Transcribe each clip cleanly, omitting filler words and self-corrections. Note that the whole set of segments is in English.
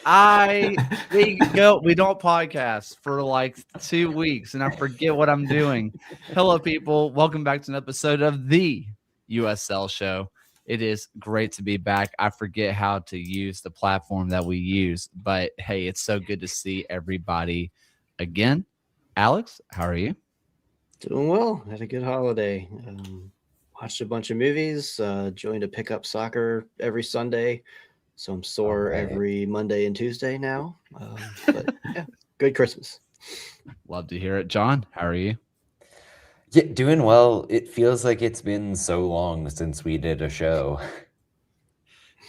We don't podcast for like 2 weeks and I forget what I'm doing. Hello, people. Welcome back to an episode of the USL show. It is great to be back. I forget how to use the platform that we use, but hey, it's so good to see everybody again. Alex, how are you? Doing well. Had a good holiday. Watched a bunch of movies. Joined a pickup soccer every Sunday, so I'm All sore right. every Monday and Tuesday now. But yeah, good Christmas. Love to hear it. John, how are you? Yeah, doing well. It feels like it's been so long since we did a show.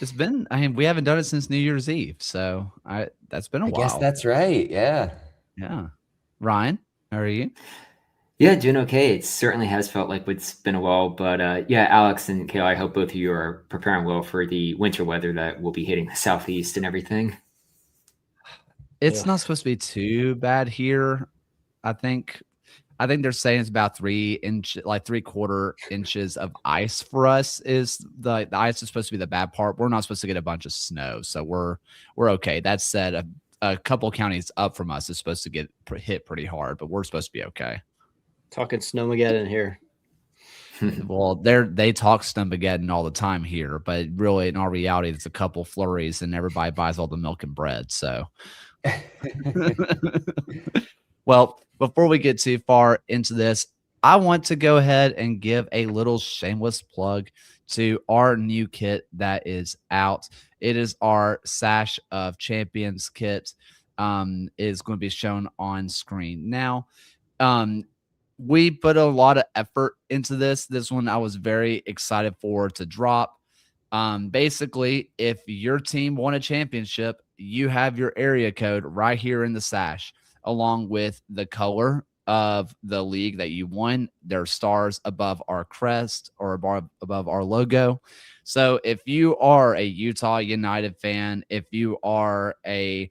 I mean, we haven't done it since New Year's Eve, so that's been a I guess while. that's right. Yeah. Yeah. Ryan, how are you? Yeah, doing okay. It certainly has felt like it's been a while, but yeah, Alex and Kayla, I hope both of you are preparing well for the winter weather that will be hitting the southeast and everything. It's not supposed to be too bad here. I think they're saying it's about 3/4 inches of ice for us. Is the ice is supposed to be the bad part. We're not supposed to get a bunch of snow, so we're okay. That said, a couple counties up from us is supposed to get hit pretty hard, but we're supposed to be okay. Talking snowmageddon here. Well, they talk Snowmageddon all the time here, but really, in our reality, it's a couple flurries, and everybody buys all the milk and bread. So, well, before we get too far into this, I want to go ahead and give a little shameless plug to our new kit that is out. It is our Sash of Champions kit. Is going to be shown on screen now. We put a lot of effort into this. This one I was very excited for to drop. Basically, if your team won a championship, you have your area code right here in the sash, along with the color of the league that you won. There are stars above our crest or above our logo. So if you are a Utah United fan, if you are a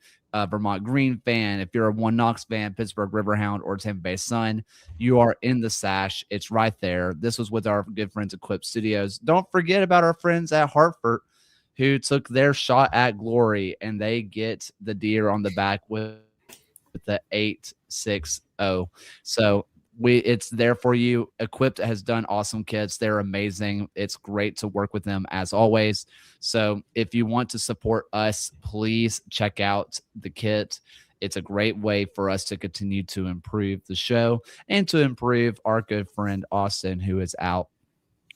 Vermont Green fan, if you're a One Knox fan, Pittsburgh Riverhound, or Tampa Bay Sun, you are in the sash. It's right there. This was with our good friends at Equip Studios. Don't forget about our friends at Hartford who took their shot at glory, and they get the deer on the back with the 860. So it's there for you. Equipped has done awesome kits. They're amazing. It's great to work with them as always. So if you want to support us, please check out the kit. It's a great way for us to continue to improve the show and to improve our good friend Austin, who is out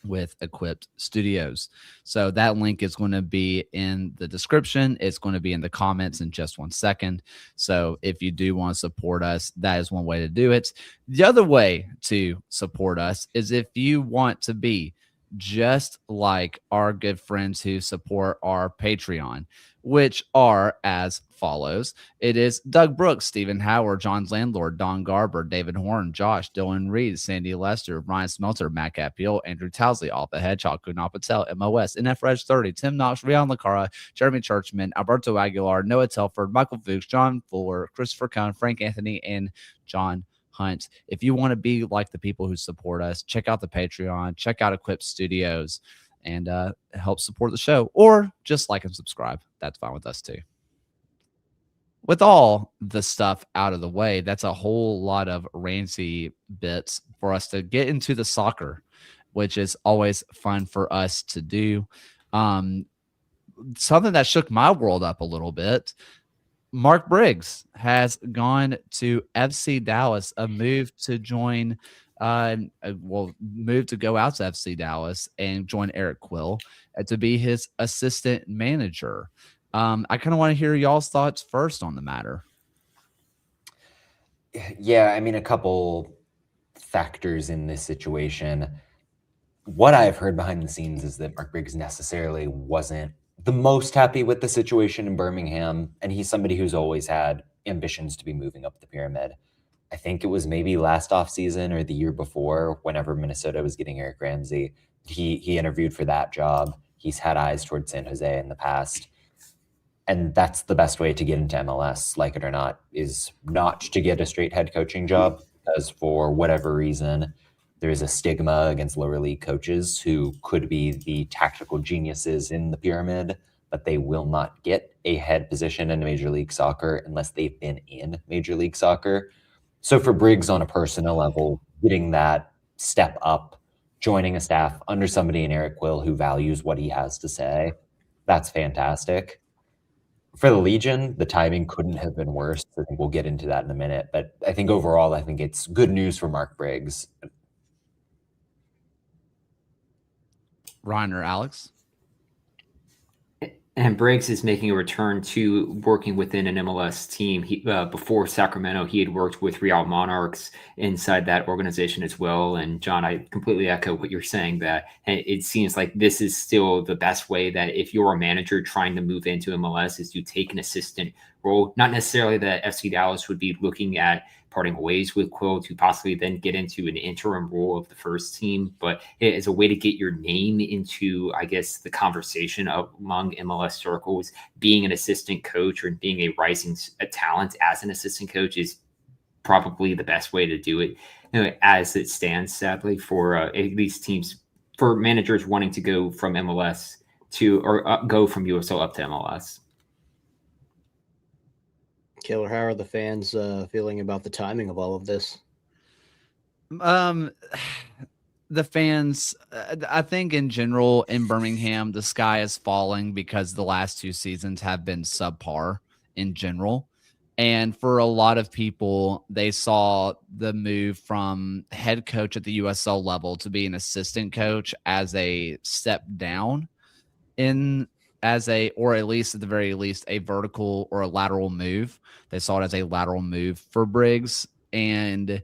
with Equipped Studios. So that link is going to be in the description. It's going to be in the comments in just 1 second. So if you do want to support us, that is one way to do it. The other way to support us is if you want to be just like our good friends who support our Patreon, which are as follows. It is Doug Brooks, Stephen Howard, John's Landlord, Don Garber, David Horn, Josh, Dylan Reed, Sandy Lester, Ryan Smelter, Matt Capiel, Andrew Towsley, Alpha Hedgehog, Kunal Patel, MOS, NF Reg 30, Tim Knox, Rian Lacara, Jeremy Churchman, Alberto Aguilar, Noah Telford, Michael Fuchs, John Fuller, Christopher Cohn, Frank Anthony, and John Hunt. If you want to be like the people who support us, check out the Patreon, check out Equip Studios, and help support the show, or just like and subscribe. That's fine with us too. With all the stuff out of the way, that's a whole lot of rancy bits for us to get into the soccer, which is always fun for us to do. Something that shook my world up a little bit. Mark Briggs has gone to FC Dallas, a move to join move to go out to FC Dallas and join Eric Quill to be his assistant manager. I kind of want to hear y'all's thoughts first on the matter. Yeah, I mean, a couple factors in this situation. What I've heard behind the scenes is that Mark Briggs necessarily wasn't the most happy with the situation in Birmingham, and he's somebody who's always had ambitions to be moving up the pyramid. I think it was maybe last offseason or the year before, whenever Minnesota was getting Eric Ramsey, he interviewed for that job. He's had eyes towards San Jose in the past. And that's the best way to get into MLS, like it or not, is not to get a straight head coaching job, because for whatever reason, there's a stigma against lower league coaches who could be the tactical geniuses in the pyramid, but they will not get a head position in Major League Soccer unless they've been in Major League Soccer. So for Briggs on a personal level, getting that step up, joining a staff under somebody in Eric Quill who values what he has to say, that's fantastic. For the Legion, the timing couldn't have been worse. I think we'll get into that in a minute. But I think overall, I think it's good news for Mark Briggs. Ryan or Alex? And Briggs is making a return to working within an MLS team. Before Sacramento, he had worked with Real Monarchs inside that organization as well. And John, I completely echo what you're saying, that it seems like this is still the best way, that if you're a manager trying to move into MLS, is to take an assistant role. Not necessarily that FC Dallas would be looking at parting ways with Quill to possibly then get into an interim role of the first team, but it is a way to get your name into, I guess, the conversation among MLS circles. Being an assistant coach or being a rising talent as an assistant coach is probably the best way to do it, as it stands, sadly, for at least teams, for managers wanting to go from MLS to, or go from USL up to MLS. Killer, how are the fans feeling about the timing of all of this? The fans, I think in general in Birmingham, the sky is falling because the last 2 seasons have been subpar in general. And for a lot of people, they saw the move from head coach at the USL level to be an assistant coach as a step down or at least at the very least, a vertical or a lateral move. They saw it as a lateral move for Briggs. And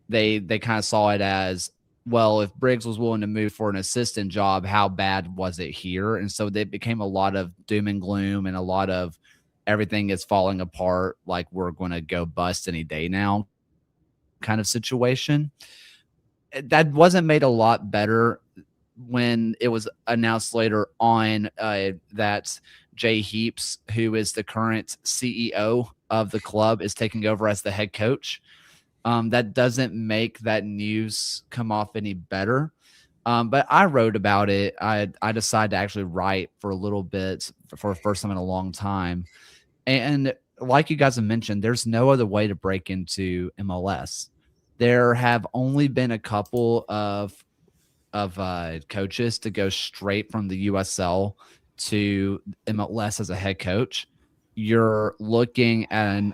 they kind of saw it as, well, if Briggs was willing to move for an assistant job, how bad was it here? And so they became a lot of doom and gloom and a lot of everything is falling apart, like we're going to go bust any day now kind of situation. That wasn't made a lot better when it was announced later on that Jay Heaps, who is the current CEO of the club, is taking over as the head coach. That doesn't make that news come off any better. But I wrote about it. I decided to actually write for a little bit for the first time in a long time. And like you guys have mentioned, there's no other way to break into MLS. There have only been a couple of coaches to go straight from the USL to MLS as a head coach. You're looking at an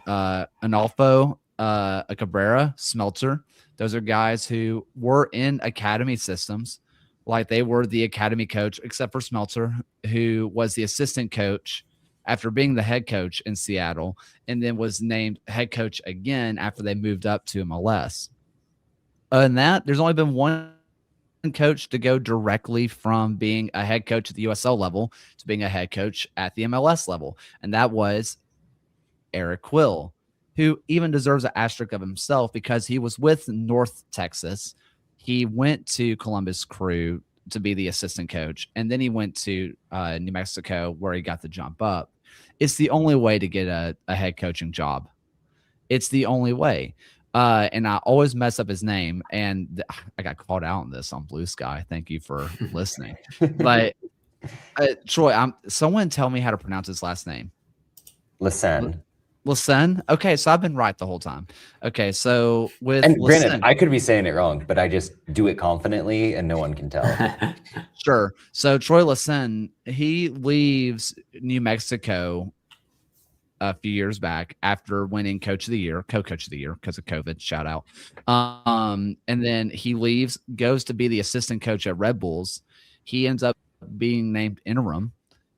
Alfo, a Cabrera, Smelter. Those are guys who were in academy systems, like they were the academy coach, except for Smelter, who was the assistant coach after being the head coach in Seattle, and then was named head coach again after they moved up to MLS. And that there's only been one coach to go directly from being a head coach at the USL level to being a head coach at the MLS level, and that was Eric Quill, who even deserves an asterisk of himself because he was with North Texas. He went to Columbus Crew to be the assistant coach, and then he went to New Mexico where he got the jump up. It's the only way to get a head coaching job. It's the only way. And I always mess up his name, and I got called out on this on Blue Sky. Thank you for listening. But Troy, someone tell me how to pronounce his last name. Lassen. Lassen? Okay, so I've been right the whole time. Okay, so with And Lassen, granted, I could be saying it wrong, but I just do it confidently and no one can tell. Sure. So Troy Lassen, he leaves New Mexico a few years back after winning co-coach of the year because of COVID, shout out. And then he leaves, goes to be the assistant coach at Red Bulls. He ends up being named interim,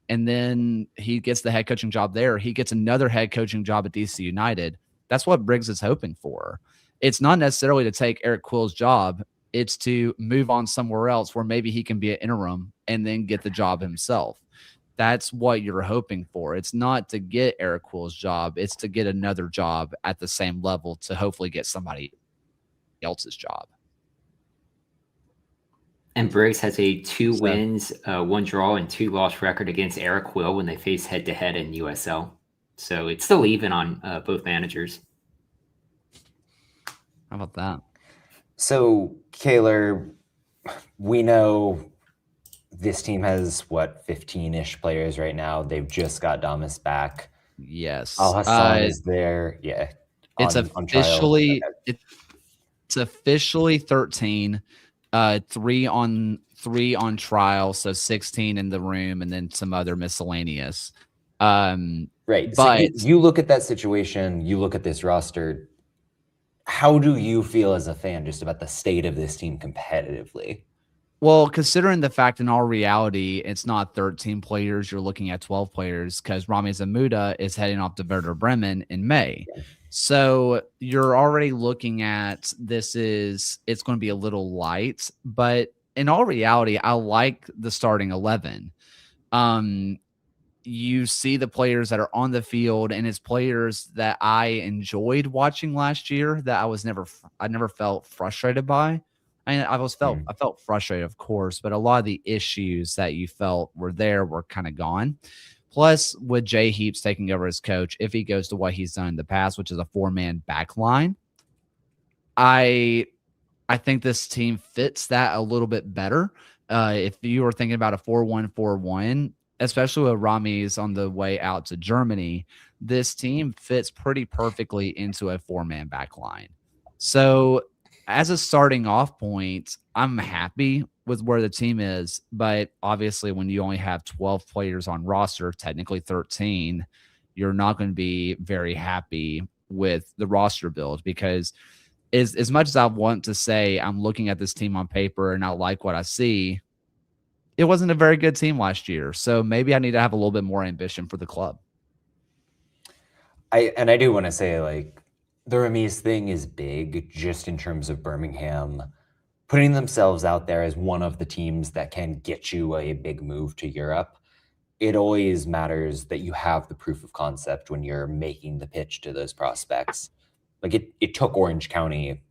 and then he gets the head coaching job there. He gets another head coaching job at DC United. That's what Briggs is hoping for. It's not necessarily to take Eric Quill's job. It's to move on somewhere else where maybe he can be an interim and then get the job himself. That's what you're hoping for. It's not to get Eric Quill's job. It's to get another job at the same level to hopefully get somebody else's job. And Briggs has a 2 wins, 1 draw, and 2 loss record against Eric Quill when they face head-to-head in USL. So it's still even on both managers. How about that? So, Kaylor, we know this team has, what, 15-ish players right now. They've just got Damas back. Yes. Al Hassan is there. Yeah. It's On trial. officially Okay. it's officially 13, three on trial, so 16 in the room, and then some other miscellaneous. Right. So But you look at that situation, you look at this roster. How do you feel as a fan just about the state of this team competitively? well, considering the fact in all reality, it's not 13 players, you're looking at 12 players because Rami Zamuda is heading off to Werder Bremen in May. Yeah. So you're already looking at it's going to be a little light, but in all reality, I like the starting 11. You see the players that are on the field, and it's players that I enjoyed watching last year that I never felt frustrated by. I felt frustrated, of course, but a lot of the issues that you felt were there were kind of gone. Plus, with Jay Heaps taking over as coach, if he goes to what he's done in the past, which is a 4-man back line, I think this team fits that a little bit better. If you were thinking about a 4-1-4-1, especially with Rami's on the way out to Germany, this team fits pretty perfectly into a 4-man back line. So as a starting off point, I'm happy with where the team is. But obviously, when you only have 12 players on roster, technically 13, you're not going to be very happy with the roster build because as much as I want to say I'm looking at this team on paper and I like what I see, it wasn't a very good team last year. So maybe I need to have a little bit more ambition for the club. I do want to say, like, the Ramis thing is big just in terms of Birmingham putting themselves out there as one of the teams that can get you a big move to Europe. It always matters that you have the proof of concept when you're making the pitch to those prospects. Like it took Orange County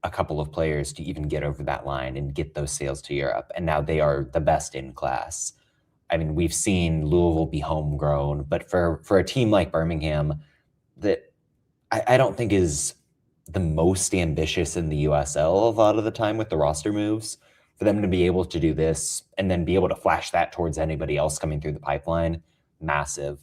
a couple of players to even get over that line and get those sales to Europe. And now they are the best in class. I mean, we've seen Louisville be homegrown, but for a team like Birmingham that I don't think is the most ambitious in the USL a lot of the time with the roster moves, for them to be able to do this and then be able to flash that towards anybody else coming through the pipeline, massive.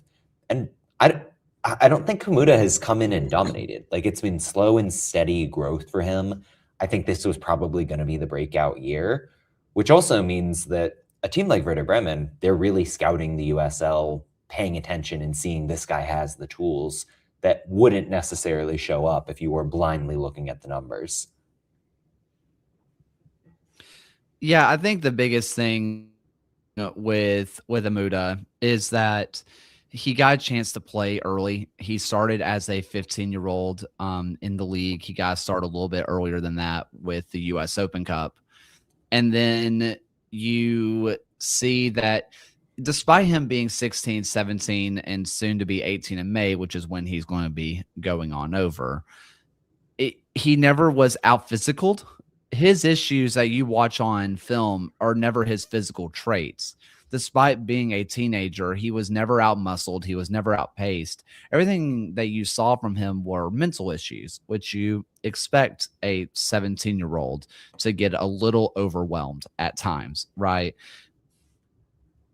And I don't think Kamuda has come in and dominated. Like, it's been slow and steady growth for him. I think this was probably going to be the breakout year, which also means that a team like Werder Bremen, they're really scouting the USL, paying attention and seeing this guy has the tools that wouldn't necessarily show up if you were blindly looking at the numbers. Yeah, I think the biggest thing with Amuda is that he got a chance to play early. He started as a 15-year-old in the league. He got started a little bit earlier than that with the U.S. Open Cup. And then you see that despite him being 16, 17, and soon to be 18 in May, which is when he's going to be going on over, he never was out-physicaled. His issues that you watch on film are never his physical traits. Despite being a teenager, he was never out-muscled. He was never outpaced. Everything that you saw from him were mental issues, which you expect a 17-year-old to get a little overwhelmed at times, right?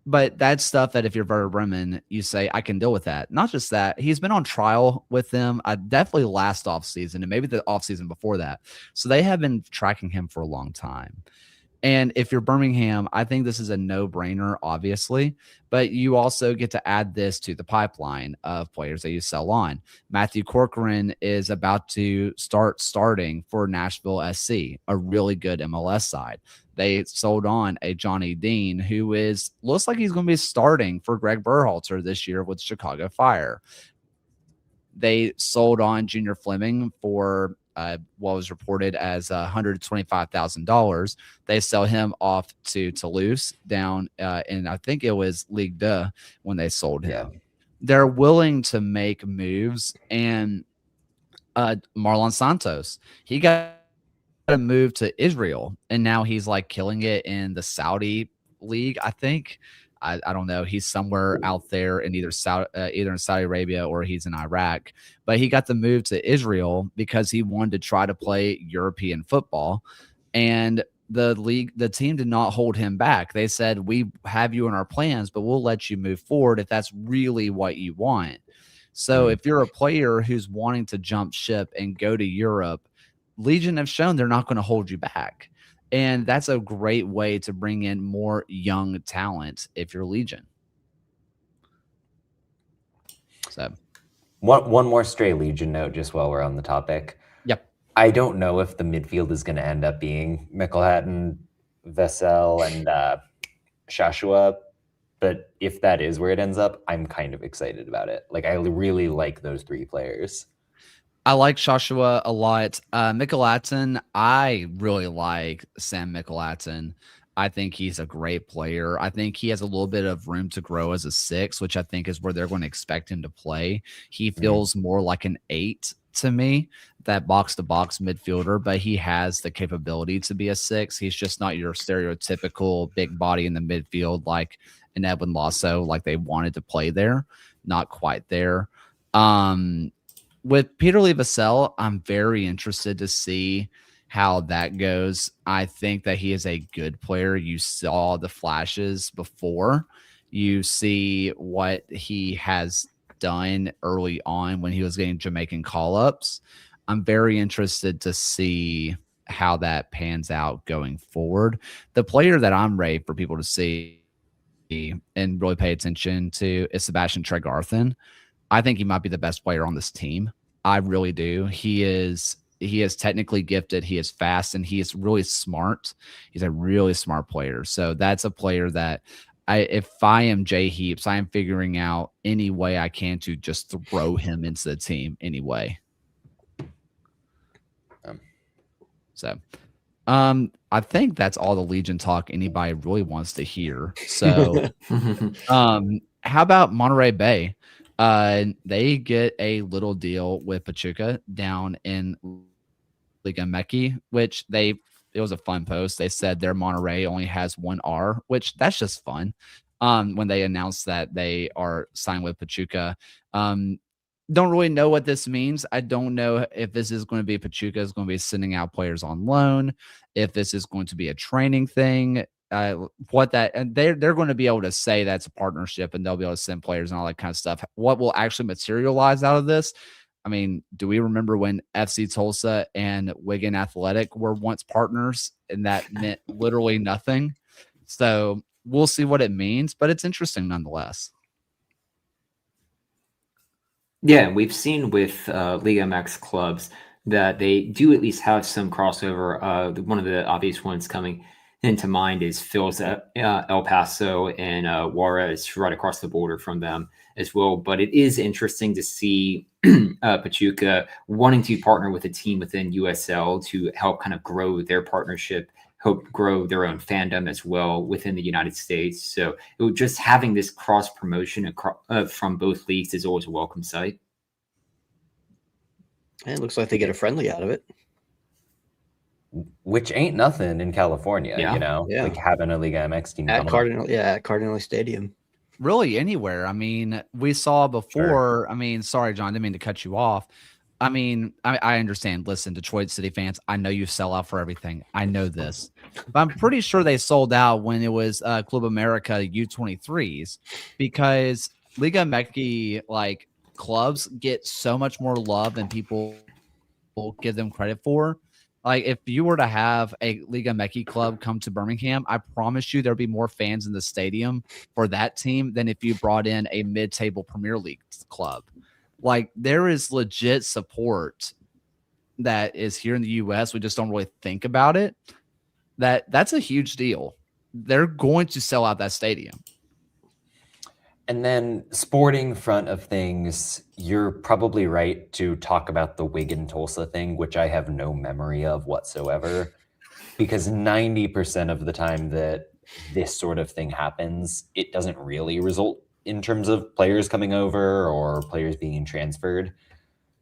But that's stuff that if you're Werder Bremen, you say, I can deal with that. Not just that, he's been on trial with them definitely last offseason and maybe the offseason before that. So they have been tracking him for a long time. And if you're Birmingham, I think this is a no-brainer, obviously, but you also get to add this to the pipeline of players that you sell on. Matthew Corcoran is about to starting for Nashville SC, a really good MLS side. They sold on a Johnny Dean, who looks like he's going to be starting for Greg Berhalter this year with Chicago Fire. They sold on Junior Fleming for what was reported as $125,000. They sell him off to Toulouse down in, I think it was Ligue 2 when they sold him. Yeah. They're willing to make moves. And Marlon Santos, he got a move to Israel, and now he's like killing it in the Saudi league, I think. I don't know. He's somewhere out there in either in Saudi Arabia or he's in Iraq. But he got the move to Israel because he wanted to try to play European football. And the team did not hold him back. They said, we have you in our plans, but we'll let you move forward if that's really what you want. So if you're a player who's wanting to jump ship and go to Europe, Legion have shown they're not going to hold you back. And that's a great way to bring in more young talent if you're Legion. So one more stray Legion note just while we're on the topic. Yep. I don't know if the midfield is going to end up being Mickelhatton, Vessel, and Shashua, but if that is where it ends up, I'm kind of excited about it. Like, I really like those three players. I like Shashua a lot. Mickelhatton, I really like Sam Mickelhatton. I think he's a great player. I think he has a little bit of room to grow as a 6, which I think is where they're going to expect him to play. He feels more like an 8 to me, that box-to-box midfielder, but he has the capability to be a 6. He's just not your stereotypical big body in the midfield like an Edwin Lasso, like they wanted to play there. Not quite there. With Peter Lee Vassell, I'm very interested to see how that goes. I think that he is a good player. You saw the flashes before. You see what he has done early on when he was getting Jamaican call-ups. I'm very interested to see how that pans out going forward. The player that I'm ready for people to see and really pay attention to is Sebastian Tregarthen. I think he might be the best player on this team. I really do. He is technically gifted. He is fast, and he is really smart. He's a really smart player. So that's a player that if I am Jay Heaps, I am figuring out any way I can to just throw him into the team anyway. So I think that's all the Legion talk anybody really wants to hear. So how about Monterey Bay? They get a little deal with Pachuca down in Liga Meki, which it was a fun post. They said their Monterey only has one R, which that's just fun. When they announced that they are signed with Pachuca, don't really know what this means. I don't know if this is going to be Pachuca is going to be sending out players on loan, if this is going to be a training thing. And they're going to be able to say that's a partnership, and they'll be able to send players and all that kind of stuff. What will actually materialize out of this? I mean, do we remember when FC Tulsa and Wigan Athletic were once partners, and that meant literally nothing? So we'll see what it means, but it's interesting nonetheless. Yeah, we've seen with Liga MX clubs that they do at least have some crossover. One of the obvious ones coming into mind is Phil's El Paso and Juarez right across the border from them as well. But it is interesting to see Pachuca wanting to partner with a team within USL to help kind of grow their partnership, help grow their own fandom as well within the United States. So just having this cross promotion from both leagues is always a welcome sight. And it looks like they get a friendly out of it. Which ain't nothing in California, Yeah. you know, Yeah. like having a Liga MX team At Cardinal Stadium. Really anywhere. I mean, we saw before. Sure. I mean, sorry, John, didn't mean to cut you off. I mean, I understand. Listen, Detroit City fans, I know you sell out for everything. I know this. But I'm pretty sure they sold out when it was Club America U23s, because Liga MX like clubs get so much more love than people give them credit for. Like, if you were to have a Liga MX club come to Birmingham, I promise you there'd be more fans in the stadium for that team than if you brought in a mid-table Premier League club. Like, there is legit support that is here in the U.S. We just don't really think about it. That's a huge deal. They're going to sell out that stadium. And then sporting front of things, you're probably right to talk about the Wigan Tulsa thing, which I have no memory of whatsoever, because 90% of the time that this sort of thing happens, it doesn't really result in terms of players coming over or players being transferred.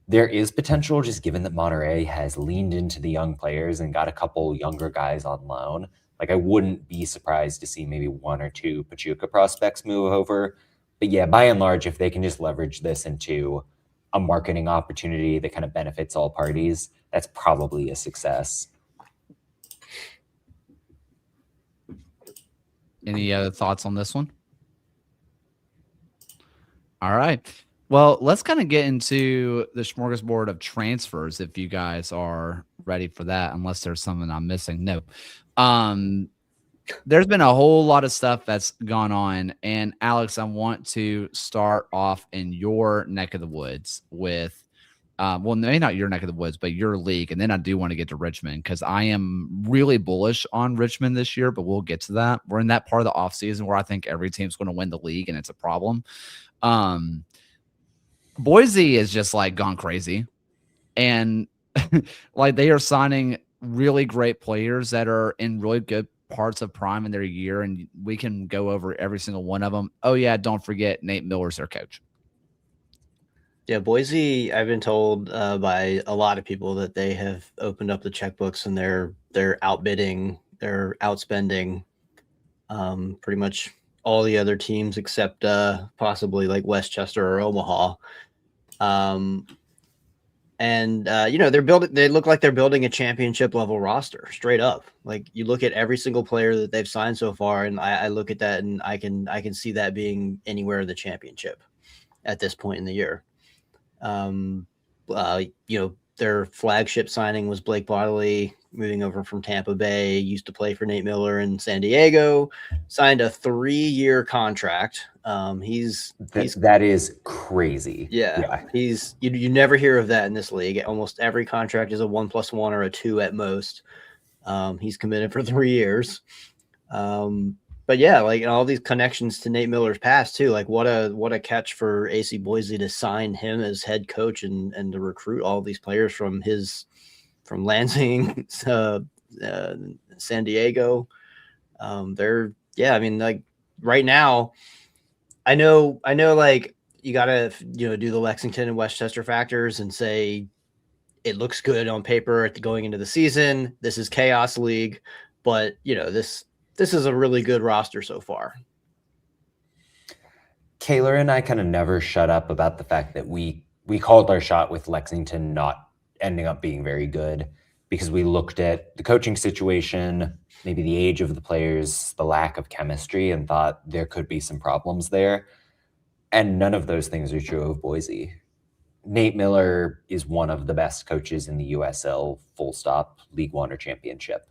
There is potential, just given that Monterey has leaned into the young players and got a couple younger guys on loan. Like, I wouldn't be surprised to see maybe one or two Pachuca prospects move over. But yeah, by and large, if they can just leverage this into a marketing opportunity that kind of benefits all parties, that's probably a success. Any other thoughts on this one? All right. Well, let's kind of get into the smorgasbord of transfers if you guys are ready for that, unless there's something I'm missing. No. There's been a whole lot of stuff that's gone on. And Alex, I want to start off in your neck of the woods with well, maybe not your neck of the woods, but your league. And then I do want to get to Richmond because I am really bullish on Richmond this year, but we'll get to that. We're in that part of the offseason where I think every team's going to win the league and it's a problem. Boise is just like gone crazy. And like they are signing really great players that are in really good parts of prime in their year. And we can go over every single one of them. Oh, yeah. Don't forget Nate Miller's their coach. Yeah, Boise, I've been told by a lot of people that they have opened up the checkbooks and they're outbidding, they're outspending pretty much all the other teams except possibly like Westchester or Omaha. They look like they're building a championship level roster straight up. Like you look at every single player that they've signed so far, and I look at that and I can see that being anywhere in the championship at this point in the year. Their flagship signing was Blake Bodley, moving over from Tampa Bay, used to play for Nate Miller in San Diego, signed a 3-year contract. That is crazy. Yeah. You never hear of that in this league. Almost every contract is a 1+1 or a 2 at most. He's committed for 3 years. But yeah, like all these connections to Nate Miller's past too. Like what a catch for AC Boise to sign him as head coach and to recruit all these players from Lansing, San Diego. Like right now, I know like you gotta do the Lexington and Westchester factors and say it looks good on paper going into the season. This is chaos league, but this is a really good roster so far. Kaylor and I kind of never shut up about the fact that we called our shot with Lexington not ending up being very good because we looked at the coaching situation, maybe the age of the players, the lack of chemistry, and thought there could be some problems there. And none of those things are true of Boise. Nate Miller is one of the best coaches in the USL, full stop, League One or Championship.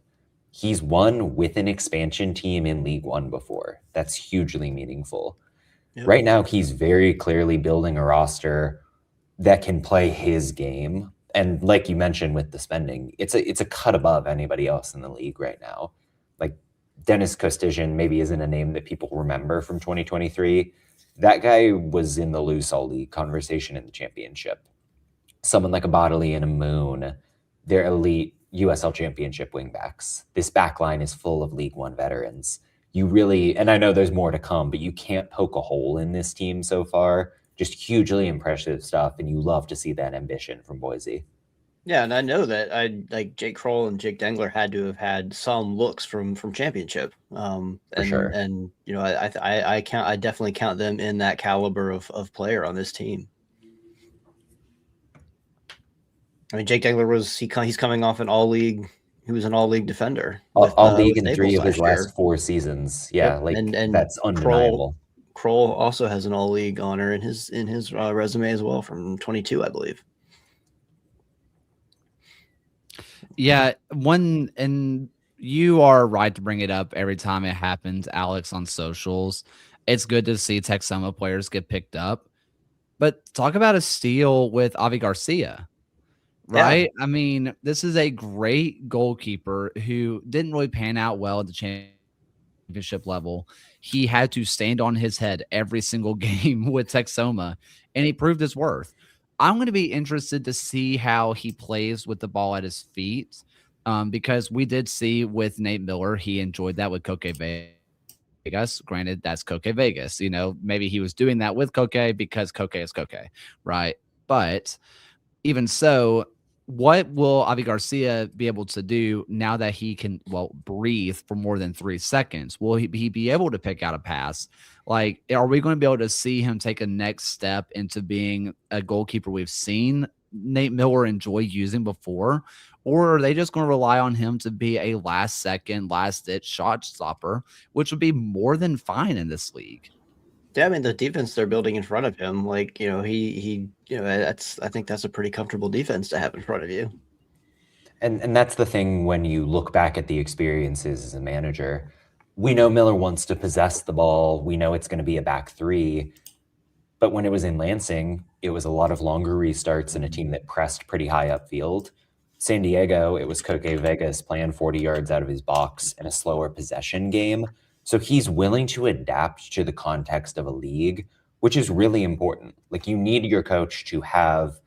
He's won with an expansion team in League One before. That's hugely meaningful. Yep. Right now, he's very clearly building a roster that can play his game. And like you mentioned with the spending, it's a cut above anybody else in the league right now. Like Dennis Kostitian maybe isn't a name that people remember from 2023. That guy was in the Loose All League conversation in the championship. Someone like a Bodley and a Moon, they're elite USL Championship wingbacks. This back line is full of League One veterans. You really, and I know there's more to come, but you can't poke a hole in this team so far. Just hugely impressive stuff, and you love to see that ambition from Boise. Yeah, and I know that Jake Kroll and Jake Dengler had to have had some looks from championship. For sure. And I definitely count them in that caliber of player on this team. I mean, Jake Dengler he's coming off an all-league. He was an all-league defender. All-league in 3 of his last 4 seasons. Yeah, yep. And that's undeniable. Kroll also has an all-league honor in his resume as well from 22, I believe. Yeah, and you are right to bring it up every time it happens, Alex, on socials. It's good to see Texoma players get picked up. But talk about a steal with Avi Garcia. Right? Yeah. I mean, this is a great goalkeeper who didn't really pan out well at the championship level. He had to stand on his head every single game with Texoma, and he proved his worth. I'm going to be interested to see how he plays with the ball at his feet because we did see with Nate Miller, he enjoyed that with Koke Vegas. Granted, that's Koke Vegas. Maybe he was doing that with Koke because Koke is Koke, right? But even so, what will Avi Garcia be able to do now that he can, breathe for more than 3 seconds? Will he be able to pick out a pass? Like, are we going to be able to see him take a next step into being a goalkeeper we've seen Nate Miller enjoy using before? or are they just going to rely on him to be a last second, last ditch shot stopper, which would be more than fine in this league? Yeah, I mean the defense they're building in front of him, like I think that's a pretty comfortable defense to have in front of you. And that's the thing when you look back at the experiences as a manager. We know Miller wants to possess the ball. We know it's going to be a back three. But when it was in Lansing, it was a lot of longer restarts and a team that pressed pretty high upfield. San Diego, it was Koke Vegas playing 40 yards out of his box in a slower possession game. So he's willing to adapt to the context of a league, which is really important. Like, you need your coach to have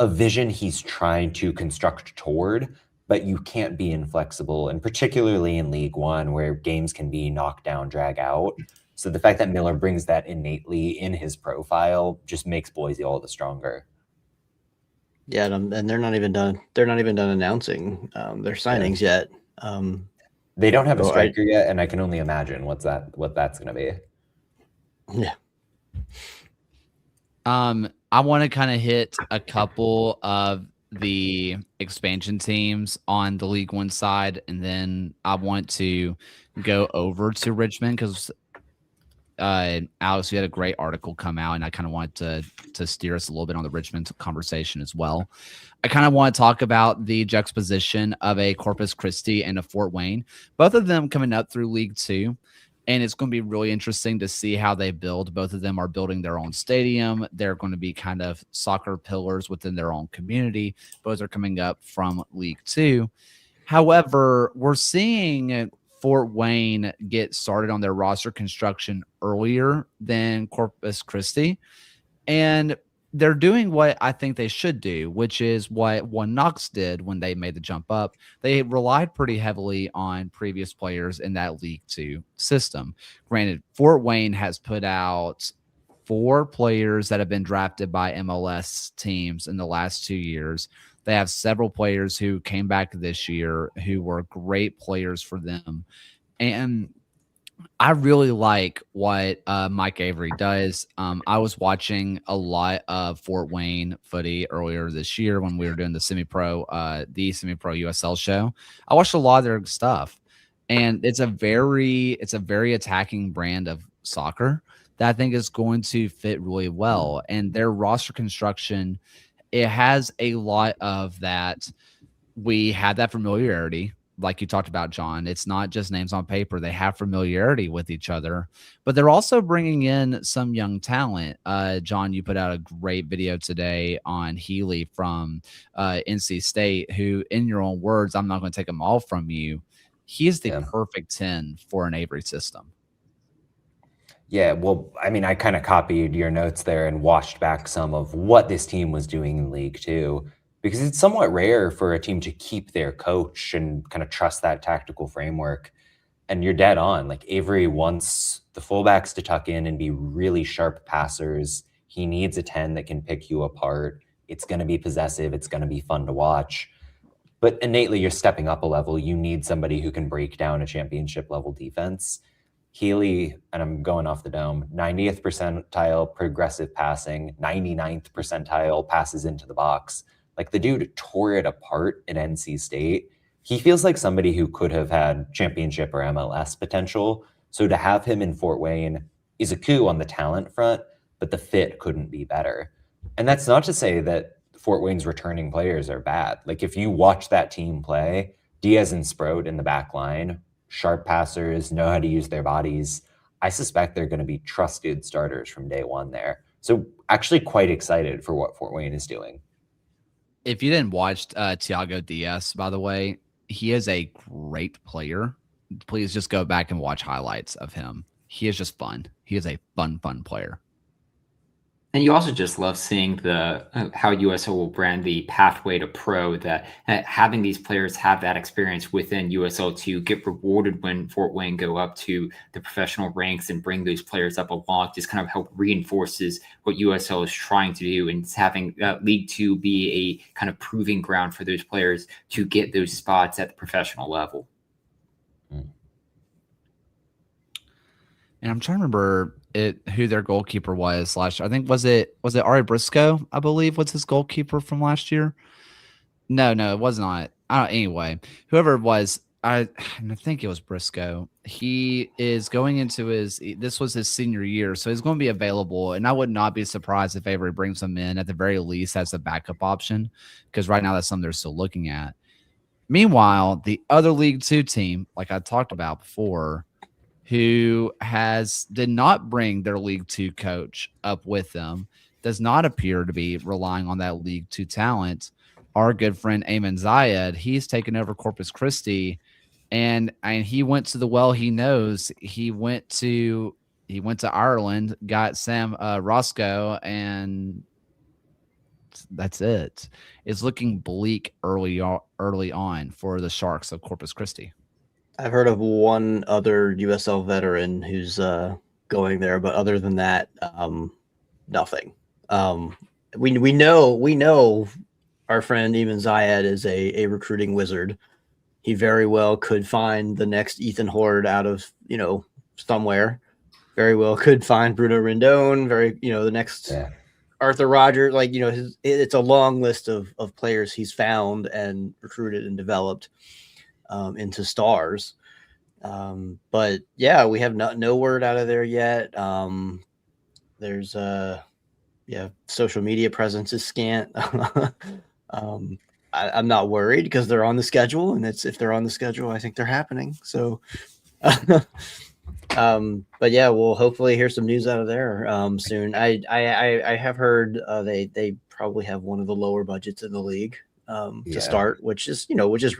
a vision he's trying to construct toward, but you can't be inflexible, and particularly in League One where games can be knocked down, drag out. So the fact that Miller brings that innately in his profile just makes Boise all the stronger. Yeah, and they're not even done. They're not even done announcing their signings yet. They don't have a striker yet, and I can only imagine what that's going to be. Yeah. I want to kind of hit a couple of the expansion teams on the League One side, and then I want to go over to Richmond because Alex, you had a great article come out, and I kind of wanted to steer us a little bit on the Richmond conversation as well. I kind of want to talk about the juxtaposition of a Corpus Christi and a Fort Wayne, both of them coming up through League Two. And it's going to be really interesting to see how they build. Both of them are building their own stadium. They're going to be kind of soccer pillars within their own community. Both are coming up from League Two. However, we're seeing Fort Wayne get started on their roster construction earlier than Corpus Christi. And they're doing what I think they should do, which is what One Knox did when they made the jump up. They relied pretty heavily on previous players in that League Two system. Granted, Fort Wayne has put out 4 players that have been drafted by MLS teams in the last 2 years. They have several players who came back this year who were great players for them. And I really like what Mike Avery does. I was watching a lot of Fort Wayne footy earlier this year when we were doing the semi-pro USL show. I watched a lot of their stuff, and it's a very attacking brand of soccer that I think is going to fit really well. And their roster construction, it has a lot of that. We had that familiarity. Like you talked about, John, it's not just names on paper. They have familiarity with each other, but they're also bringing in some young talent. John, you put out a great video today on Healy from NC State, who, in your own words, I'm not going to take them all from you. He is the perfect 10 for an Avery system. Yeah, well, I mean, I kind of copied your notes there and washed back some of what this team was doing in League Two, because it's somewhat rare for a team to keep their coach and kind of trust that tactical framework. And you're dead on. Like, Avery wants the fullbacks to tuck in and be really sharp passers. He needs a 10 that can pick you apart. It's going to be possessive. It's going to be fun to watch. But innately, you're stepping up a level. You need somebody who can break down a championship level defense. Healy, and I'm going off the dome, 90th percentile progressive passing, 99th percentile passes into the box. Like, the dude tore it apart at NC State. He feels like somebody who could have had championship or MLS potential. So to have him in Fort Wayne is a coup on the talent front, but the fit couldn't be better. And that's not to say that Fort Wayne's returning players are bad. Like, if you watch that team play, Diaz and Sproat in the back line, sharp passers, know how to use their bodies. I suspect they're going to be trusted starters from day one there. So actually quite excited for what Fort Wayne is doing. If you didn't watch Thiago Diaz, by the way, he is a great player. Please just go back and watch highlights of him. He is just fun. He is a fun player. And you also just love seeing the how USL will brand the pathway to pro, that having these players have that experience within USL to get rewarded when Fort Wayne go up to the professional ranks and bring those players up along, just kind of help reinforces what USL is trying to do, and having League Two be a kind of proving ground for those players to get those spots at the professional level. And I'm trying to remember who their goalkeeper was last year. I think was it Ari Briscoe, I believe, was his goalkeeper from last year. No, it was not. I don't. Anyway, whoever it was, I think it was Briscoe. He is going into this was his senior year, so he's going to be available. And I would not be surprised if Avery brings him in at the very least as a backup option, because right now that's something they're still looking at. Meanwhile, the other League Two team, like I talked about before, who did not bring their League Two coach up with them, does not appear to be relying on that League Two talent. Our good friend Eamon Zayed, he's taken over Corpus Christi, and he went to the well he knows. He went to Ireland, got Sam Roscoe, and that's it. It's looking bleak early on for the Sharks of Corpus Christi. I've heard of one other USL veteran who's going there, but other than that, nothing. We know our friend Eamon Zayed is a recruiting wizard. He very well could find the next Ethan Horde out of somewhere. Very well could find Bruno Rendon. The next Arthur Rogers. It's a long list of players he's found and recruited and developed into stars. But yeah, we have no word out of there yet. There's social media presence is scant. I'm not worried because they're on the schedule, and if they're on the schedule, I think they're happening. So, but yeah, we'll hopefully hear some news out of there soon. I have heard they probably have one of the lower budgets in the league to start, which is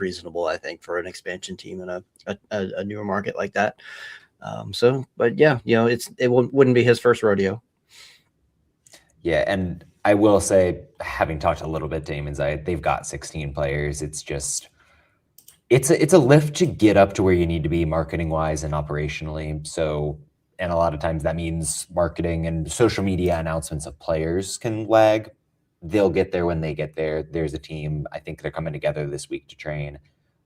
reasonable, I think, for an expansion team in a newer market like that. But yeah, it wouldn't be his first rodeo. Yeah, and I will say, having talked a little bit to Eamon Zayed, they've got 16 players. It's just, it's a lift to get up to where you need to be marketing wise and operationally. So, and a lot of times that means marketing and social media announcements of players can lag. They'll get there when they get there. There's a team, I think they're coming together this week to train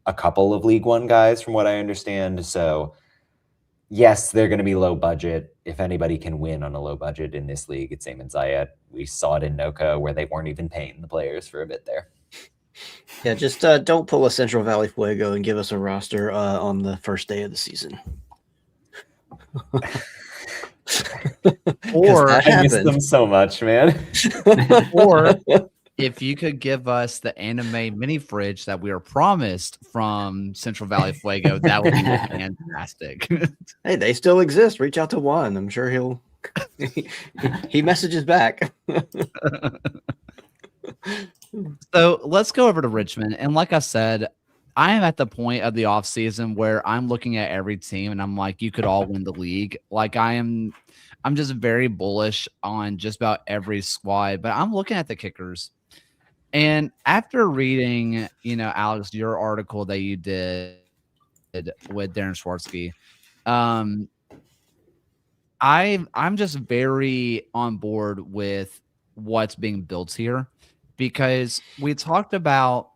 a couple of League One guys, from what I understand. So yes, they're going to be low budget. If anybody can win on a low budget in this league, it's Eamon Zayed. We saw it in Noka where they weren't even paying the players for a bit there. Yeah, just don't pull a Central Valley Fuego and give us a roster on the first day of the season. Or I miss them so much, man. Or if you could give us the anime mini fridge that we were promised from Central Valley Fuego, that would be fantastic. Hey, they still exist. Reach out to Juan. I'm sure he messages back. So let's go over to Richmond. And like I said, I am at the point of the offseason where I'm looking at every team and I'm like, you could all win the league. Like I'm just very bullish on just about every squad, but I'm looking at the kickers. And after reading, Alex, your article that you did with Darren Schwartzky, I'm just very on board with what's being built here, because we talked about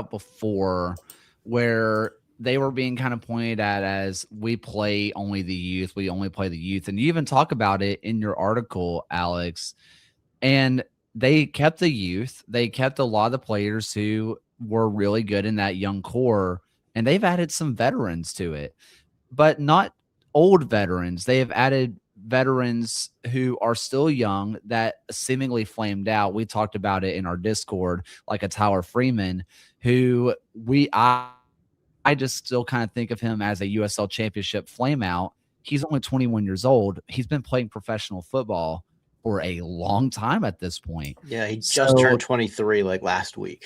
before where they were being kind of pointed at as we play only the youth, and you even talk about it in your article, Alex. And they kept the youth. They kept a lot of the players who were really good in that young core, and they've added some veterans to it, but not old veterans. They have added veterans who are still young that seemingly flamed out. We talked about it in our Discord, like a Tyler Freeman, who I just still kind of think of him as a USL championship flame out. He's only 21 years old. He's been playing professional football for a long time at this point. Yeah, he just turned 23 like last week.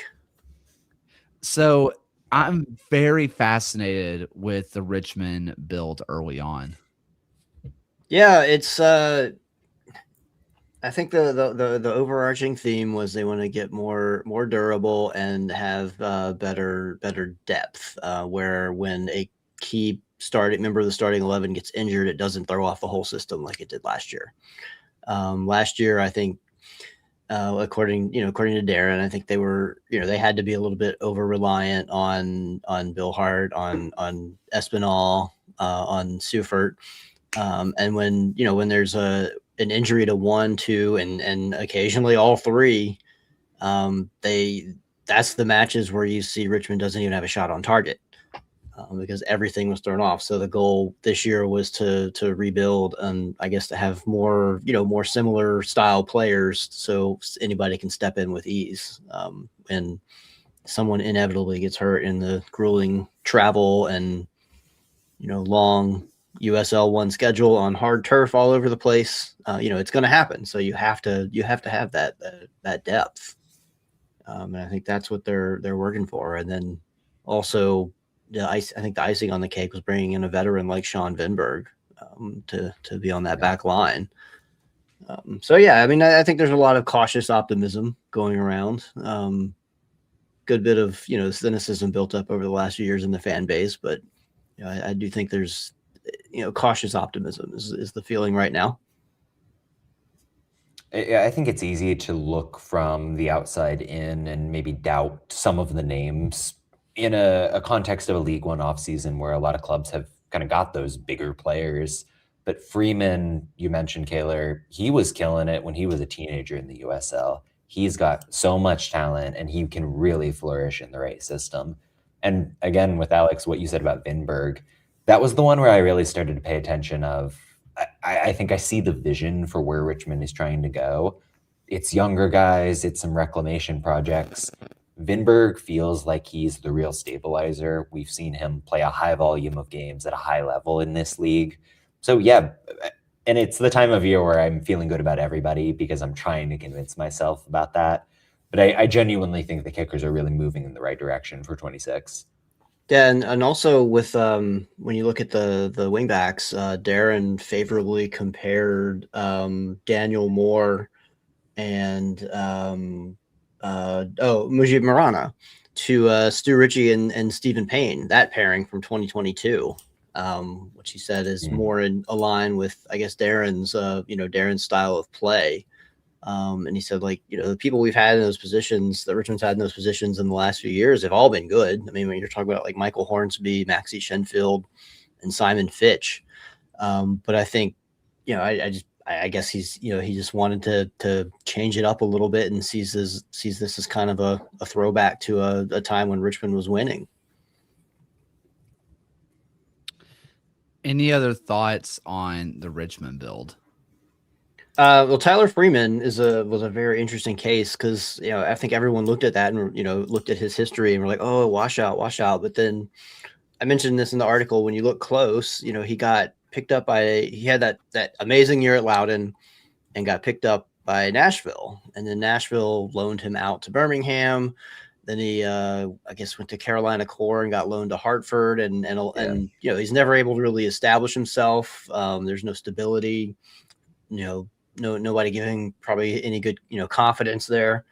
So I'm very fascinated with the Richmond build early on. Yeah, it's I think the overarching theme was they want to get more durable and have better depth, where when a key member of the starting 11 gets injured, it doesn't throw off the whole system like it did last year. Last year, I think, according to Darren, I think they had to be a little bit over reliant on Bill Hart, on Espinal, on Seufert, and when there's an injury to 1, 2, and occasionally all 3, they that's the matches where you see Richmond doesn't even have a shot on target. Because everything was thrown off. So the goal this year was to rebuild and I guess to have more, more similar style players so anybody can step in with ease. And someone inevitably gets hurt in the grueling travel and, long USL 1 schedule on hard turf all over the place. It's going to happen. So you have to have that depth. And I think that's what they're working for. And then also, I think the icing on the cake was bringing in a veteran like Sean Vinberg to be on that back line. So yeah, I mean, I think there's a lot of cautious optimism going around. Good bit of cynicism built up over the last few years in the fan base, but I do think there's cautious optimism is the feeling right now. I think it's easy to look from the outside in and maybe doubt some of the names in a context of a League One offseason where a lot of clubs have kind of got those bigger players. But Freeman, you mentioned, Kaylor, he was killing it when he was a teenager in the USL. He's got so much talent and he can really flourish in the right system. And again, with Alex, what you said about Vinberg, that was the one where I really started to pay attention of, I think I see the vision for where Richmond is trying to go. It's younger guys, it's some reclamation projects. Vinberg feels like he's the real stabilizer. We've seen him play a high volume of games at a high level in this league. So yeah, and it's the time of year where I'm feeling good about everybody because I'm trying to convince myself about that. But I genuinely think the Kickers are really moving in the right direction for 26. Yeah, and also with when you look at the wingbacks, Darren favorably compared Daniel Moore and Mujib Marana to Stu Ritchie and Stephen Payne, that pairing from 2022, which he said is more in align with, I guess, Darren's style of play. And he said, the people we've had in those positions, that Richmond's had in those positions in the last few years have all been good. I mean, when you're talking about like Michael Hornsby, Maxie Shenfield, and Simon Fitch. But I think, I guess he's, he just wanted to change it up a little bit and sees this as kind of a throwback to a time when Richmond was winning. Any other thoughts on the Richmond build? Well, Tyler Freeman was a very interesting case because I think everyone looked at that and looked at his history and were like, oh, wash out. But then I mentioned this in the article. When you look close, he got picked up he had that amazing year at Loudoun and got picked up by Nashville, and then Nashville loaned him out to Birmingham. Then he, I guess, went to Carolina Core and got loaned to Hartford, and he's never able to really establish himself. There's no stability. Nobody giving probably any good, confidence there.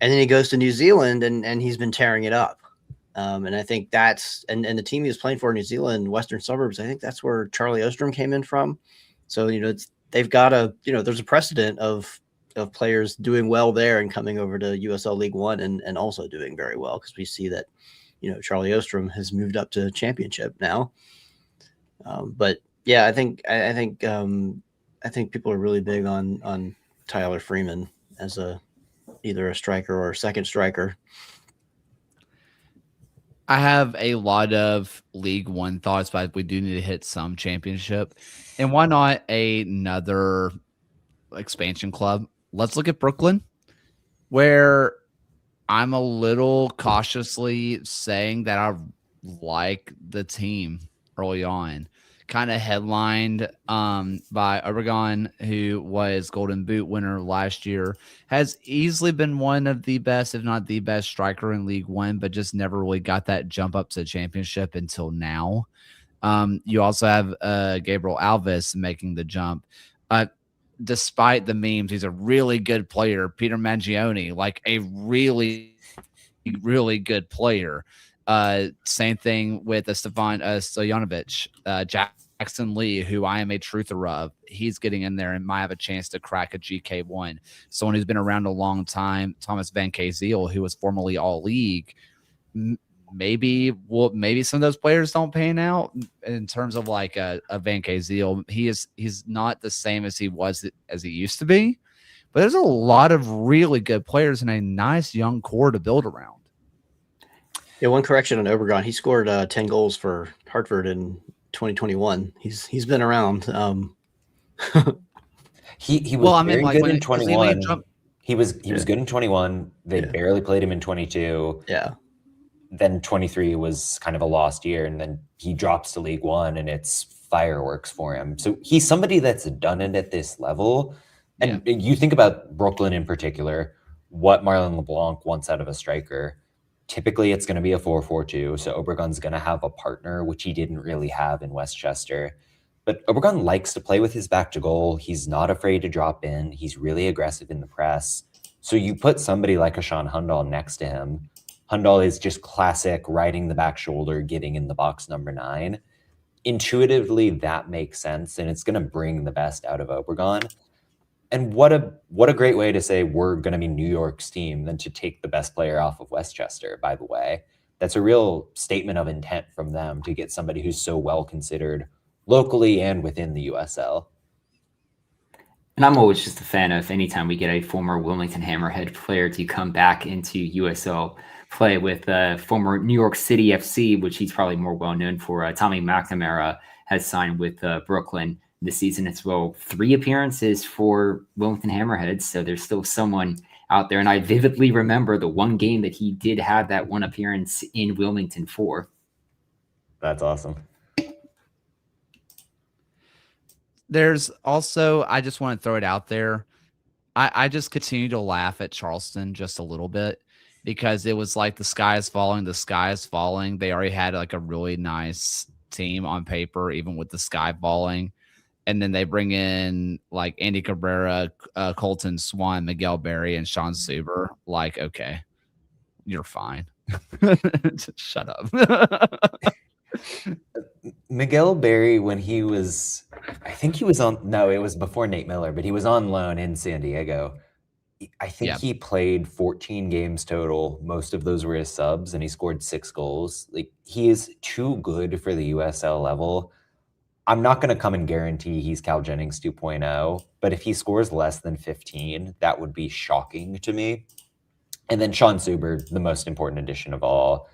And then he goes to New Zealand and he's been tearing it up. And I think that's, and the team he was playing for in New Zealand, Western Suburbs, I think that's where Charlie Ostrom came in from. So, they've got there's a precedent of players doing well there and coming over to USL League One and also doing very well. Cause we see that, Charlie Ostrom has moved up to championship now. But yeah, I think people are really big on Tyler Freeman as either a striker or a second striker. I have a lot of League One thoughts, but we do need to hit some championship. And why not another expansion club? Let's look at Brooklyn, where I'm a little cautiously saying that I like the team early on. Kind of headlined by Obregon, who was Golden Boot winner last year, has easily been one of the best, if not the best striker in League One, but just never really got that jump up to the championship until now. You also have Gabriel Alves making the jump. Despite the memes, he's a really good player. Peter Mangione, like a really, really good player. Same thing with Stefan Stojanovic, Jackson Lee, who I am a truther of. He's getting in there and might have a chance to crack a GK1. Someone who's been around a long time, Thomas Van Kazeel, who was formerly All League. Maybe some of those players don't pan out in terms of like a Van Kazeel. He's not the same as he used to be, but there's a lot of really good players and a nice young core to build around. Yeah, one correction on Obregon. He scored 10 goals for Hartford in 2021. He's been around. He was very like good in because when he 21. He was good in 21. They Yeah. barely played him in 22. Yeah. Then 23 was kind of a lost year, and then he drops to League One, and it's fireworks for him. So he's somebody that's done it at this level. And you think about Brooklyn in particular, what Marlon LeBlanc wants out of a striker. Typically, it's going to be a 4-4-2. So Obregon's going to have a partner, which he didn't really have in Westchester. But Obregon likes to play with his back to goal. He's not afraid to drop in. He's really aggressive in the press. So you put somebody like a Sean Hundal next to him. Hundal is just classic riding the back shoulder, getting in the box number 9. Intuitively, that makes sense, and it's going to bring the best out of Obregon. And what a great way to say we're going to be New York's team than to take the best player off of Westchester, by the way. That's a real statement of intent from them to get somebody who's so well considered locally and within the USL. And I'm always just a fan of anytime we get a former Wilmington Hammerhead player to come back into USL play with former New York City FC, which he's probably more well known for. Tommy McNamara has signed with Brooklyn this season as well. 3 appearances for Wilmington Hammerheads, so there's still someone out there. And I vividly remember the one game that he did have that one appearance in Wilmington for. That's awesome. There's also, I just want to throw it out there. I just continue to laugh at Charleston just a little bit because it was like the sky is falling. The sky is falling. They already had like a really nice team on paper, even with the sky falling. And then they bring in like Andy Cabrera, Colton Swan, Miguel Berry, and Sean Suber. Like, okay, you're fine. Shut up. Miguel Berry, when he was, I think he was on, no, it was before Nate Miller, but he was on loan in San Diego. I think he played 14 games total. Most of those were his subs, and he scored 6 goals. Like, he is too good for the USL level. I'm not going to come and guarantee he's Cal Jennings 2.0, but if he scores less than 15, that would be shocking to me. And then Sean Suber, the most important addition of all.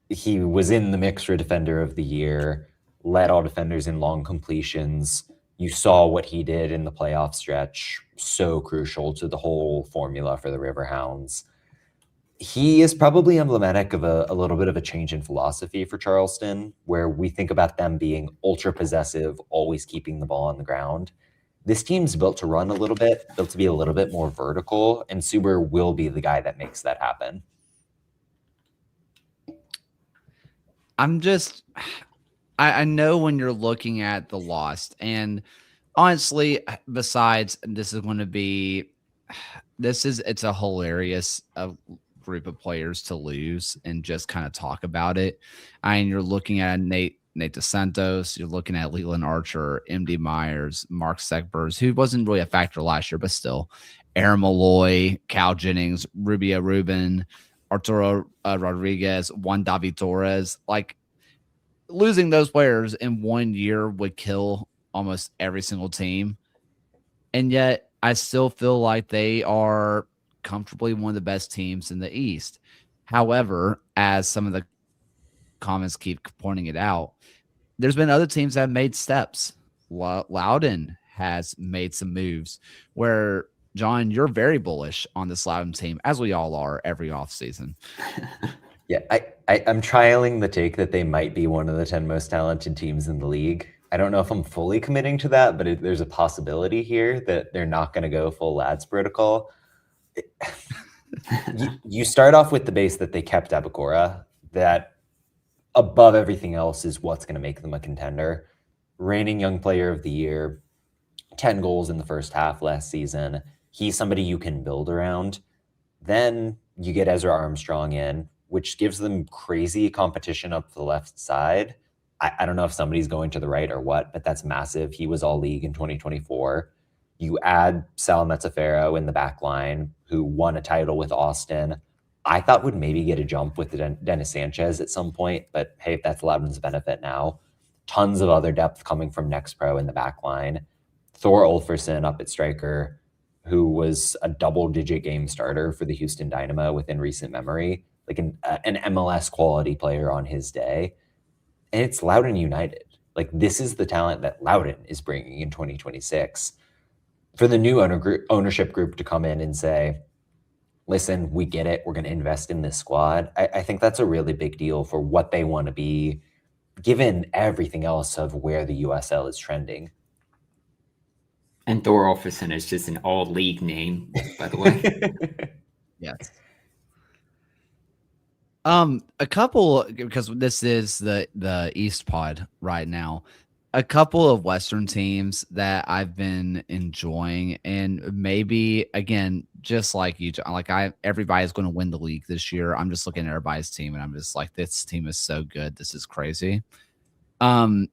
He was in the mix for Defender of the Year, led all defenders in long completions. You saw what he did in the playoff stretch, so crucial to the whole formula for the Riverhounds. He is probably emblematic of a little bit of a change in philosophy for Charleston, where we think about them being ultra possessive, always keeping the ball on the ground. This team's built to run a little bit, built to be a little bit more vertical, and Suber will be the guy that makes that happen. I know when you're looking at the Lost, and honestly, besides it's a hilarious group of players to lose and just kind of talk about it. I mean, you're looking at Nate DeSantos, you're looking at Leland Archer, MD Myers, Mark Sekbers, who wasn't really a factor last year, but still, Aaron Malloy, Cal Jennings, Rubio Rubin, Arturo Rodriguez, Juan David Torres. Like, losing those players in 1 year would kill almost every single team. And yet I still feel like they are comfortably one of the best teams in the East. However, as some of the comments keep pointing it out, there's been other teams that have made steps. Loudoun has made some moves where, John, you're very bullish on this Loudoun team, as we all are every offseason. Yeah, I'm trialing the take that they might be one of the 10 most talented teams in the league. I don't know if I'm fully committing to that, but there's a possibility here that they're not going to go full lads protocol. You start off with the base that they kept Abakora, that above everything else is what's going to make them a contender. Reigning Young Player of the Year, 10 goals in the first half last season. He's somebody you can build around. Then you get Ezra Armstrong in, which gives them crazy competition up the left side. I don't know if somebody's going to the right or what, but that's massive. He was all league in 2024. You add Sal Metzafero in the back line, who won a title with Austin. I thought would maybe get a jump with Dennis Sanchez at some point, but hey, that's Loudoun's benefit now. Tons of other depth coming from Next Pro in the back line. Thor Ulferson up at striker, who was a double-digit game starter for the Houston Dynamo within recent memory. like an MLS quality player on his day. And it's Loudoun United. Like, this is the talent that Loudoun is bringing in 2026. For the new ownership group to come in and say, listen, we get it, we're going to invest in this squad. I think that's a really big deal for what they want to be, given everything else of where the USL is trending. And Thorolfsson is just an all-league name, by the way. Yes. A couple, because this is the East Pod right now. A couple of Western teams that I've been enjoying, and maybe again, just like you, like everybody's going to win the league this year. I'm just looking at everybody's team, and I'm just like, this team is so good. This is crazy. I'm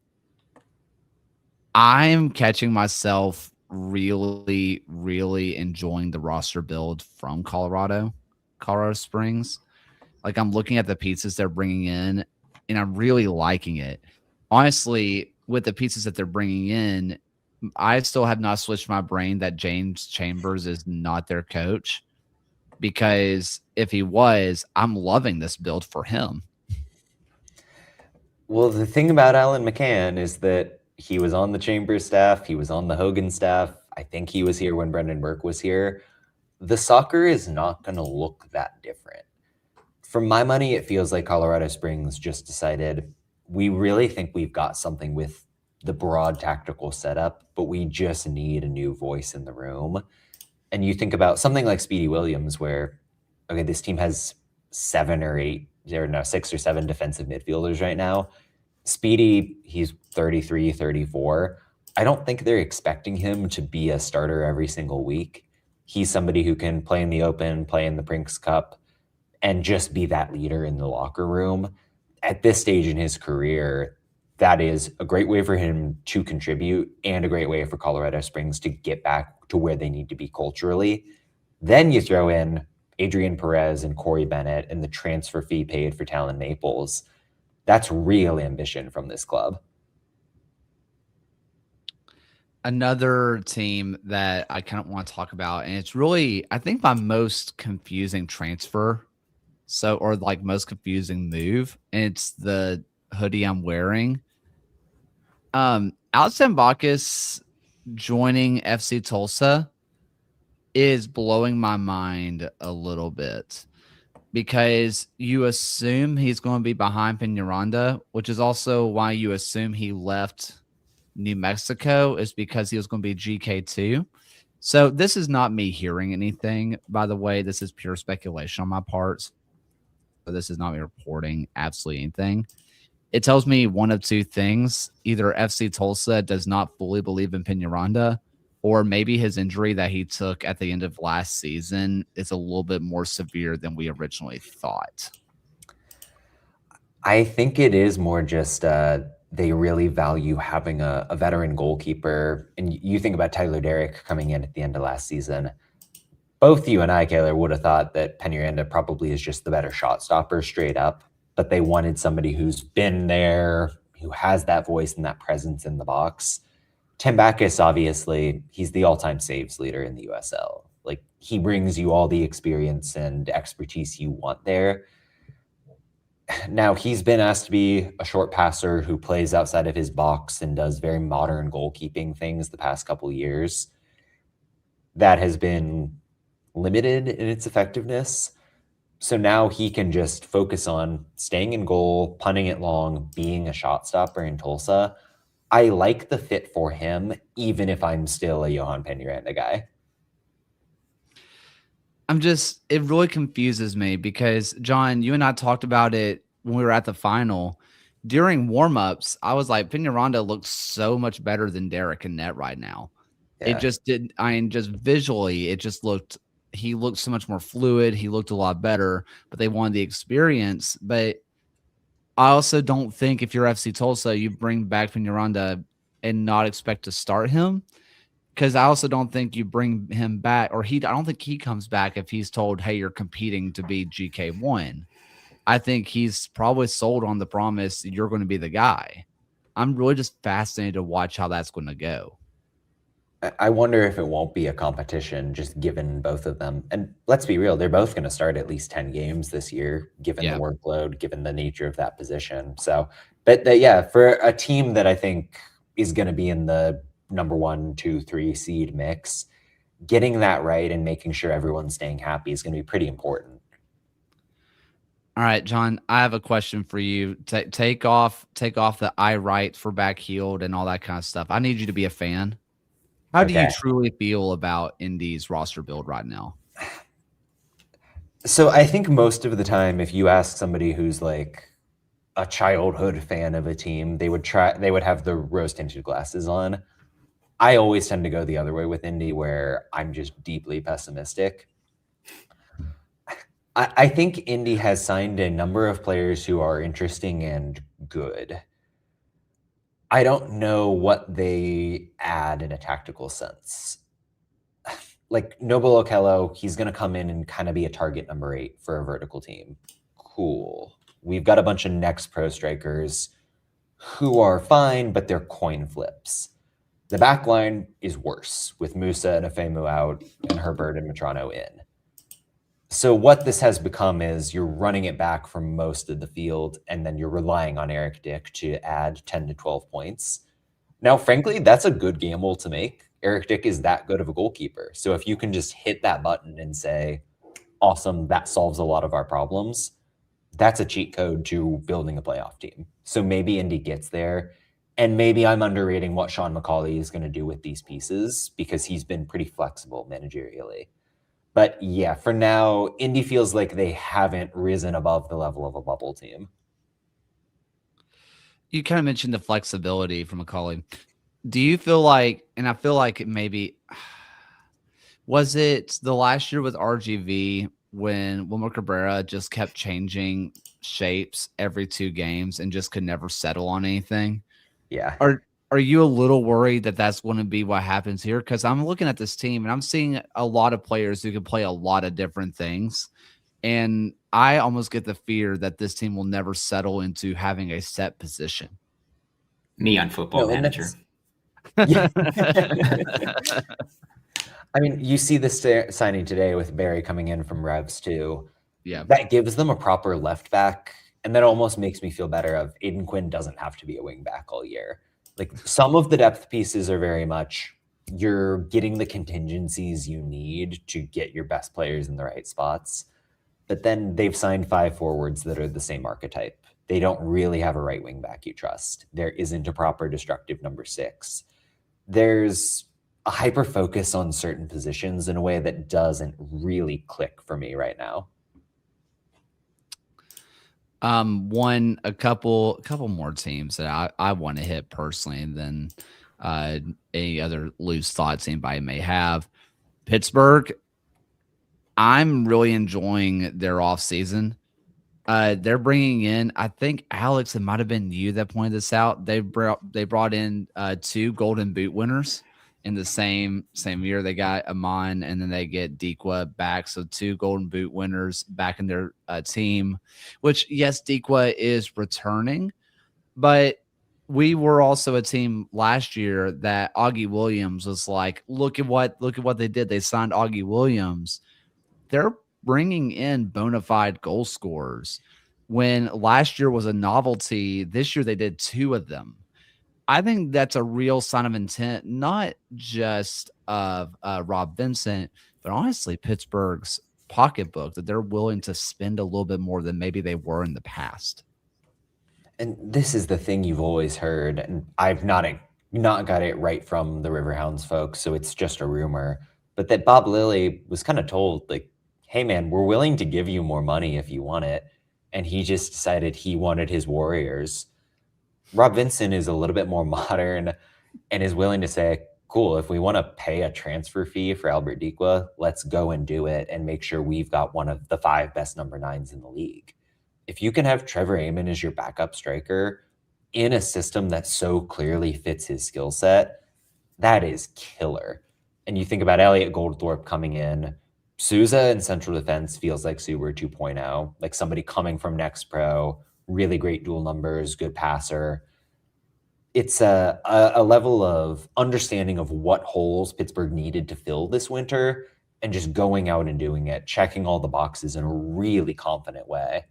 catching myself really, really enjoying the roster build from Colorado Springs. Like, I'm looking at the pieces they're bringing in, and I'm really liking it. Honestly, with the pieces that they're bringing in, I still have not switched my brain that James Chambers is not their coach, because if he was, I'm loving this build for him. Well, the thing about Alan McCann is that he was on the Chambers staff. He was on the Hogan staff. I think he was here when Brendan Burke was here. The soccer is not going to look that different. For my money, it feels like Colorado Springs just decided, we really think we've got something with the broad tactical setup, but we just need a new voice in the room. And you think about something like Speedy Williams, where, okay, this team has 6 or 7 defensive midfielders right now. Speedy, he's 33, 34. I don't think they're expecting him to be a starter every single week. He's somebody who can play in the Open, play in the Brinks Cup, and just be that leader in the locker room. At this stage in his career, that is a great way for him to contribute and a great way for Colorado Springs to get back to where they need to be culturally. Then you throw in Adrian Perez and Corey Bennett and the transfer fee paid for Talon Maples. That's real ambition from this club. Another team that I kind of want to talk about, and it's really, I think, my most confusing transfer. Or like most confusing move. And it's the hoodie I'm wearing. Alexander Bacchus joining FC Tulsa is blowing my mind a little bit, because you assume he's going to be behind Peñaranda, which is also why you assume he left New Mexico, is because he was going to be GK2. So this is not me hearing anything, by the way. This is pure speculation on my part. So this is not me reporting absolutely anything. It tells me one of two things. Either FC Tulsa does not fully believe in Peñaranda, or maybe his injury that he took at the end of last season is a little bit more severe than we originally thought. I think it is more just they really value having a veteran goalkeeper. And you think about Tyler Derrick coming in at the end of last season. Both you and I, Kaylor, would have thought that Peñaranda probably is just the better shot stopper straight up, but they wanted somebody who's been there, who has that voice and that presence in the box. Tim Bacchus, obviously, he's the all-time saves leader in the USL. Like, he brings you all the experience and expertise you want there. Now, he's been asked to be a short passer who plays outside of his box and does very modern goalkeeping things the past couple of years. That has been limited in its effectiveness. So now he can just focus on staying in goal, punting it long, being a shot stopper in Tulsa. I like the fit for him, even if I'm still a Johan Peñaranda guy. It really confuses me, because, John, you and I talked about it when we were at the final. During warmups, I was like, Peñaranda looks so much better than Derek in net right now. Yeah. It just did. Just visually, he looked so much more fluid. He looked a lot better, but they wanted the experience. But I also don't think, if you're FC Tulsa, you bring back Peñaranda and not expect to start him, because I also don't think you bring him back, I don't think he comes back if he's told, hey, you're competing to be GK1. I think he's probably sold on the promise you're going to be the guy. I'm really just fascinated to watch how that's going to go. I wonder if it won't be a competition just given both of them. And let's be real, they're both going to start at least 10 games this year, given the workload, given the nature of that position. So, but yeah, for a team that I think is going to be in the number 1, 2, 3 seed mix, getting that right and making sure everyone's staying happy is going to be pretty important. All right, John, I have a question for you. Take off the I right for back heeled and all that kind of stuff. I need you to be a fan. How do you truly feel about Indy's roster build right now? So I think most of the time, if you ask somebody who's like a childhood fan of a team, they would have the rose-tinted glasses on. I always tend to go the other way with Indy, where I'm just deeply pessimistic. I think Indy has signed a number of players who are interesting and good. I don't know what they add in a tactical sense. Like Noble Okello, he's going to come in and kind of be a target number 8 for a vertical team. Cool. We've got a bunch of next pro strikers who are fine, but they're coin flips. The back line is worse with Musa and Afemu out and Herbert and Matrano in. So what this has become is you're running it back from most of the field, and then you're relying on Eric Dick to add 10 to 12 points. Now, frankly, that's a good gamble to make. Eric Dick is that good of a goalkeeper. So if you can just hit that button and say, awesome, that solves a lot of our problems, that's a cheat code to building a playoff team. So maybe Indy gets there. And maybe I'm underrating what Sean McCauley is going to do with these pieces because he's been pretty flexible managerially. But yeah, for now, Indy feels like they haven't risen above the level of a bubble team. You kind of mentioned the flexibility from McCauley. Do you feel like, and I feel like it maybe, was it the last year with RGV when Wilmer Cabrera just kept changing shapes every 2 games and just could never settle on anything? Yeah. Are you a little worried that that's going to be what happens here? Because I'm looking at this team and I'm seeing a lot of players who can play a lot of different things. And I almost get the fear that this team will never settle into having a set position. Me on Football Manager. I mean, you see this signing today with Barry coming in from Revs too. Yeah. That gives them a proper left back. And that almost makes me feel better of Aiden Quinn doesn't have to be a wing back all year. Like some of the depth pieces are very much you're getting the contingencies you need to get your best players in the right spots. But then they've signed 5 forwards that are the same archetype. They don't really have a right wing back you trust. There isn't a proper destructive number 6. There's a hyper focus on certain positions in a way that doesn't really click for me right now. A couple more teams that I want to hit personally than any other loose thoughts anybody may have. Pittsburgh, I'm really enjoying their offseason. They're bringing in, I think, Alex, it might have been you that pointed this out. They brought in 2 Golden Boot winners in the same year. They got Amon, and then they get Dikwa back. So 2 Golden Boot winners back in their team, which, yes, Dikwa is returning, but we were also a team last year that Augie Williams was like, look at what they did. They signed Augie Williams. They're bringing in bona fide goal scorers. When last year was a novelty, this year they did 2 of them. I think that's a real sign of intent, not just of Rob Vincent, but honestly Pittsburgh's pocketbook, that they're willing to spend a little bit more than maybe they were in the past. And this is the thing you've always heard, and I've not got it right from the Riverhounds folks, so it's just a rumor, but that Bob Lilly was kind of told, like, hey man, we're willing to give you more money if you want it. And he just decided he wanted his Warriors. Rob Vincent is a little bit more modern and is willing to say, cool, if we want to pay a transfer fee for Albert Dikwa, let's go and do it and make sure we've got one of the 5 best number 9s in the league. If you can have Trevor Amon as your backup striker in a system that so clearly fits his skill set, that is killer. And you think about Elliot Goldthorpe coming in, Souza in central defense feels like Suber 2.0, like somebody coming from Next Pro, really great dual numbers, good passer. it's a level of understanding of what holes Pittsburgh needed to fill this winter and just going out and doing it, checking all the boxes in a really confident way.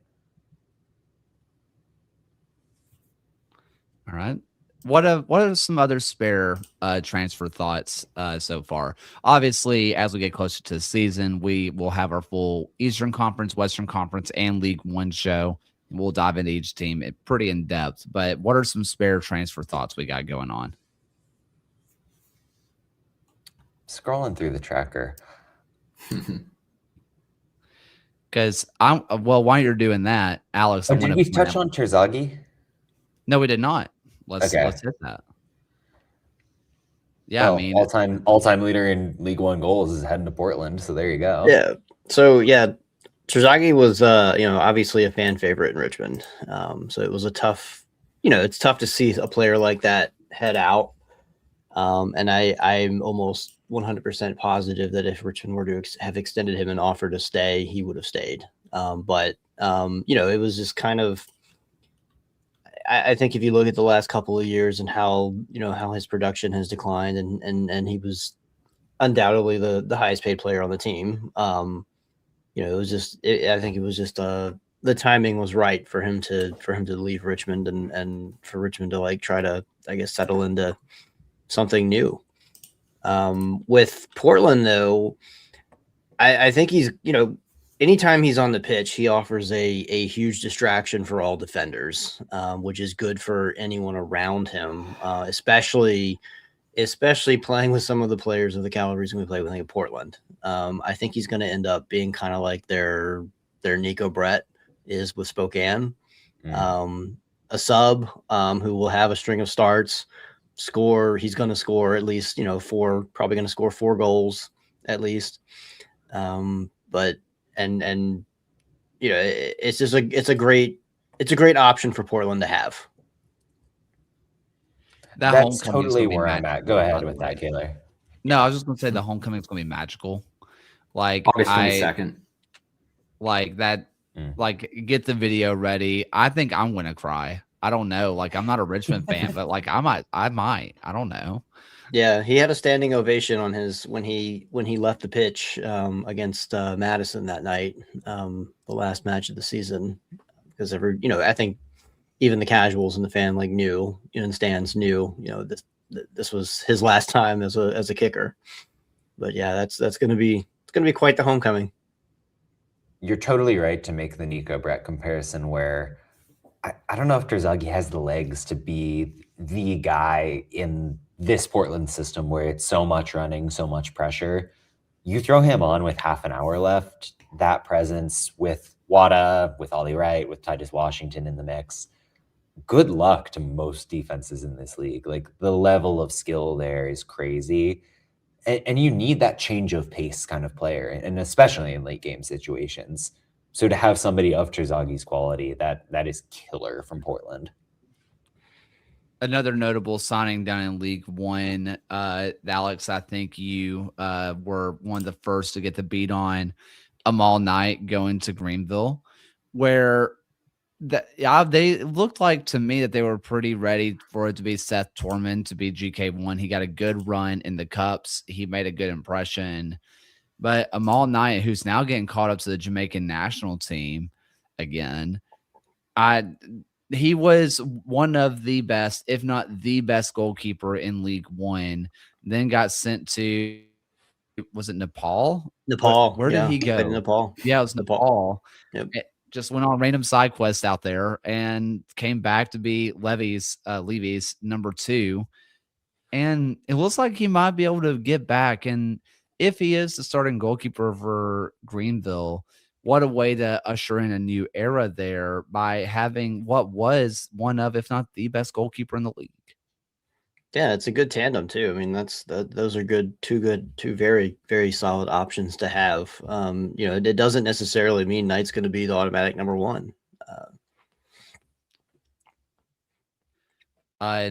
All right. What are some other spare transfer thoughts so far? Obviously, as we get closer to the season, we will have our full Eastern Conference, Western Conference, and League One show. We'll dive into each team pretty in depth. But what are some spare transfer thoughts we got going on? Scrolling through the tracker. Because while you're doing that, Alex, Oh, did we touch on Terzaghi? No, we did not. Let's hit that. Yeah, well, I mean, all-time leader in League One goals is heading to Portland. So there you go. Yeah. So yeah, Terzaghi was obviously a fan favorite in Richmond. So it was a tough, it's tough to see a player like that head out. And I'm almost 100% positive that if Richmond were to have extended him an offer to stay, he would have stayed. But it was just kind of. I think if you look at the last couple of years and how his production has declined, and he was undoubtedly the highest paid player on the team. It was just I think it was just the timing was right for him to leave Richmond and for Richmond to like try to, I guess, settle into something new. With Portland though, I think he's anytime he's on the pitch, he offers a huge distraction for all defenders, which is good for anyone around him, especially playing with some of the players of the calibers we play with in Portland. I think he's going to end up being kind of like their Nico Brett is with Spokane, a sub who will have a string of starts, score. He's going to score at least, probably going to score 4 goals at least. But it's just it's a great option for Portland to have. That's totally where I'm at. Go ahead with that, Kaylor. No, I was just gonna say the homecoming is gonna be magical. Like August 22nd. Like that. Like get the video ready. I think I'm gonna cry. I don't know. Like I'm not a Richmond fan, but like I might. I don't know. Yeah, he had a standing ovation on his when he left the pitch against Madison that night, the last match of the season, because I think even the casuals in the fan like knew, in stands knew, this was his last time as a kicker. But yeah, that's gonna be quite the homecoming. You're totally right to make the Nico Brett comparison where I don't know if Terzaghi has the legs to be the guy in this Portland system where it's so much running, so much pressure. You throw him on with half an hour left, that presence with Wada, with Ollie Wright, with Titus Washington in the mix. Good luck to most defenses in this league. Like the level of skill there is crazy. And you need that change of pace kind of player, and especially in late game situations. So to have somebody of Terzaghi's quality, that is killer from Portland. Another notable signing down in League One, Alex, I think you were one of the first to get the beat on Amal Knight going to Greenville, where they looked like to me that they were pretty ready for it to be Seth Torman to be GK1. He got a good run in the cups. He made a good impression. But Amal Knight, who's now getting caught up to the Jamaican national team again, he was one of the best, if not the best goalkeeper in League One. Then got sent to, was it Nepal? Nepal. Where did he go? Nepal. Yeah, it was Nepal. Yep. Just went on random side quests out there and came back to be Levy's number 2. And it looks like he might be able to get back. And if he is the starting goalkeeper for Greenville, what a way to usher in a new era there by having what was one of, if not the best goalkeeper in the league. Yeah, it's a good tandem too. I mean, those are two very, very solid options to have. It doesn't necessarily mean Knight's going to be the automatic number 1.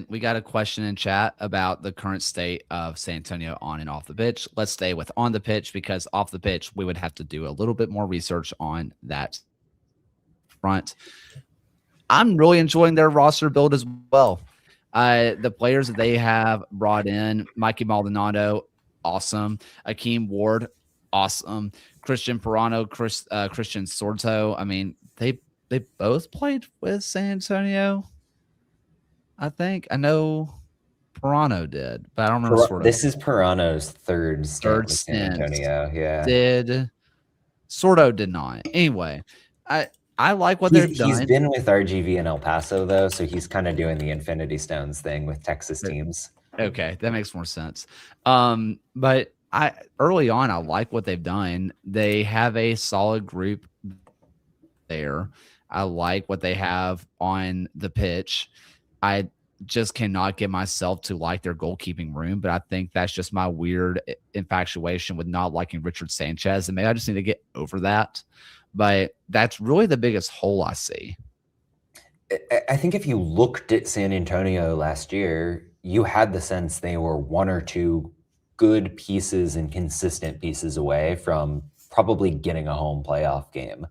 We got a question in chat about the current state of San Antonio on and off the pitch. Let's stay with on the pitch, because off the pitch, we would have to do a little bit more research on that front. I'm really enjoying their roster build as well. The players that they have brought in, Mikey Maldonado, awesome. Akeem Ward, awesome. Christian Pirano, Christian Sorto. I mean, they both played with San Antonio. I think I know Pirano did, but I don't remember Sorto. This is Pirano's third stint with San Antonio. Yeah, did Sorto did not. Anyway, I like what they've done. He's been with RGV in El Paso though, so he's kind of doing the Infinity Stones thing with Texas teams. Okay, that makes more sense. But early on, I like what they've done. They have a solid group there. I like what they have on the pitch. I just cannot get myself to like their goalkeeping room, but I think that's just my weird infatuation with not liking Richard Sanchez, and maybe I just need to get over that. But that's really the biggest hole I see. I think if you looked at San Antonio last year, you had the sense they were one or two good pieces and consistent pieces away from probably getting a home playoff game.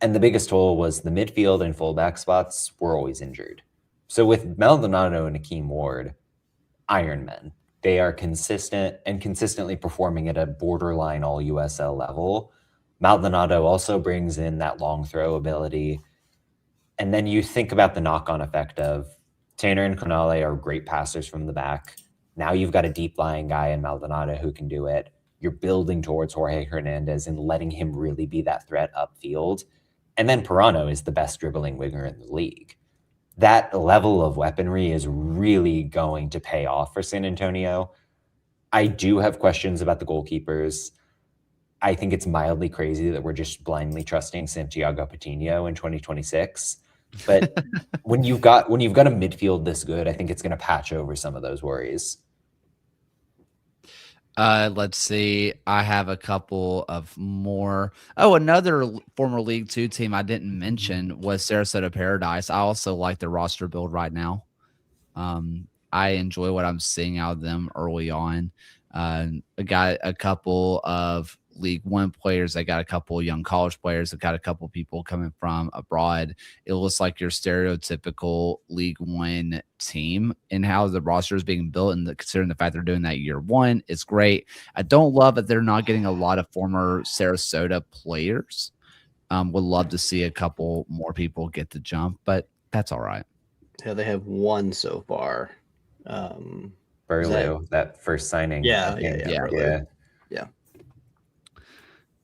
And the biggest hole was the midfield and fullback spots were always injured. So with Maldonado and Akeem Ward, Ironmen, they are consistent and consistently performing at a borderline all USL level. Maldonado also brings in that long throw ability. And then you think about the knock-on effect of Tanner and Canale are great passers from the back. Now you've got a deep lying guy in Maldonado who can do it. You're building towards Jorge Hernandez and letting him really be that threat upfield. And then Pirano is the best dribbling winger in the league. That level of weaponry is really going to pay off for San Antonio. I do have questions about the goalkeepers. I think it's mildly crazy that we're just blindly trusting Santiago Patino in 2026. But when you've got a midfield this good, I think it's going to patch over some of those worries. Let's see. I have a couple of more. Oh, another former League Two team I didn't mention was Sarasota Paradise. I also like their roster build right now. I enjoy what I'm seeing out of them early on. I got a couple of League One players. I got a couple of young college players. I got a couple of people coming from abroad. It looks like your stereotypical League One team and how the roster is being built, and considering the fact they're doing that year one, it's great. I don't love that they're not getting a lot of former Sarasota players. Would love to see a couple more people get the jump, but that's all right. Yeah, they have one so far. Burlew, that first signing. Yeah.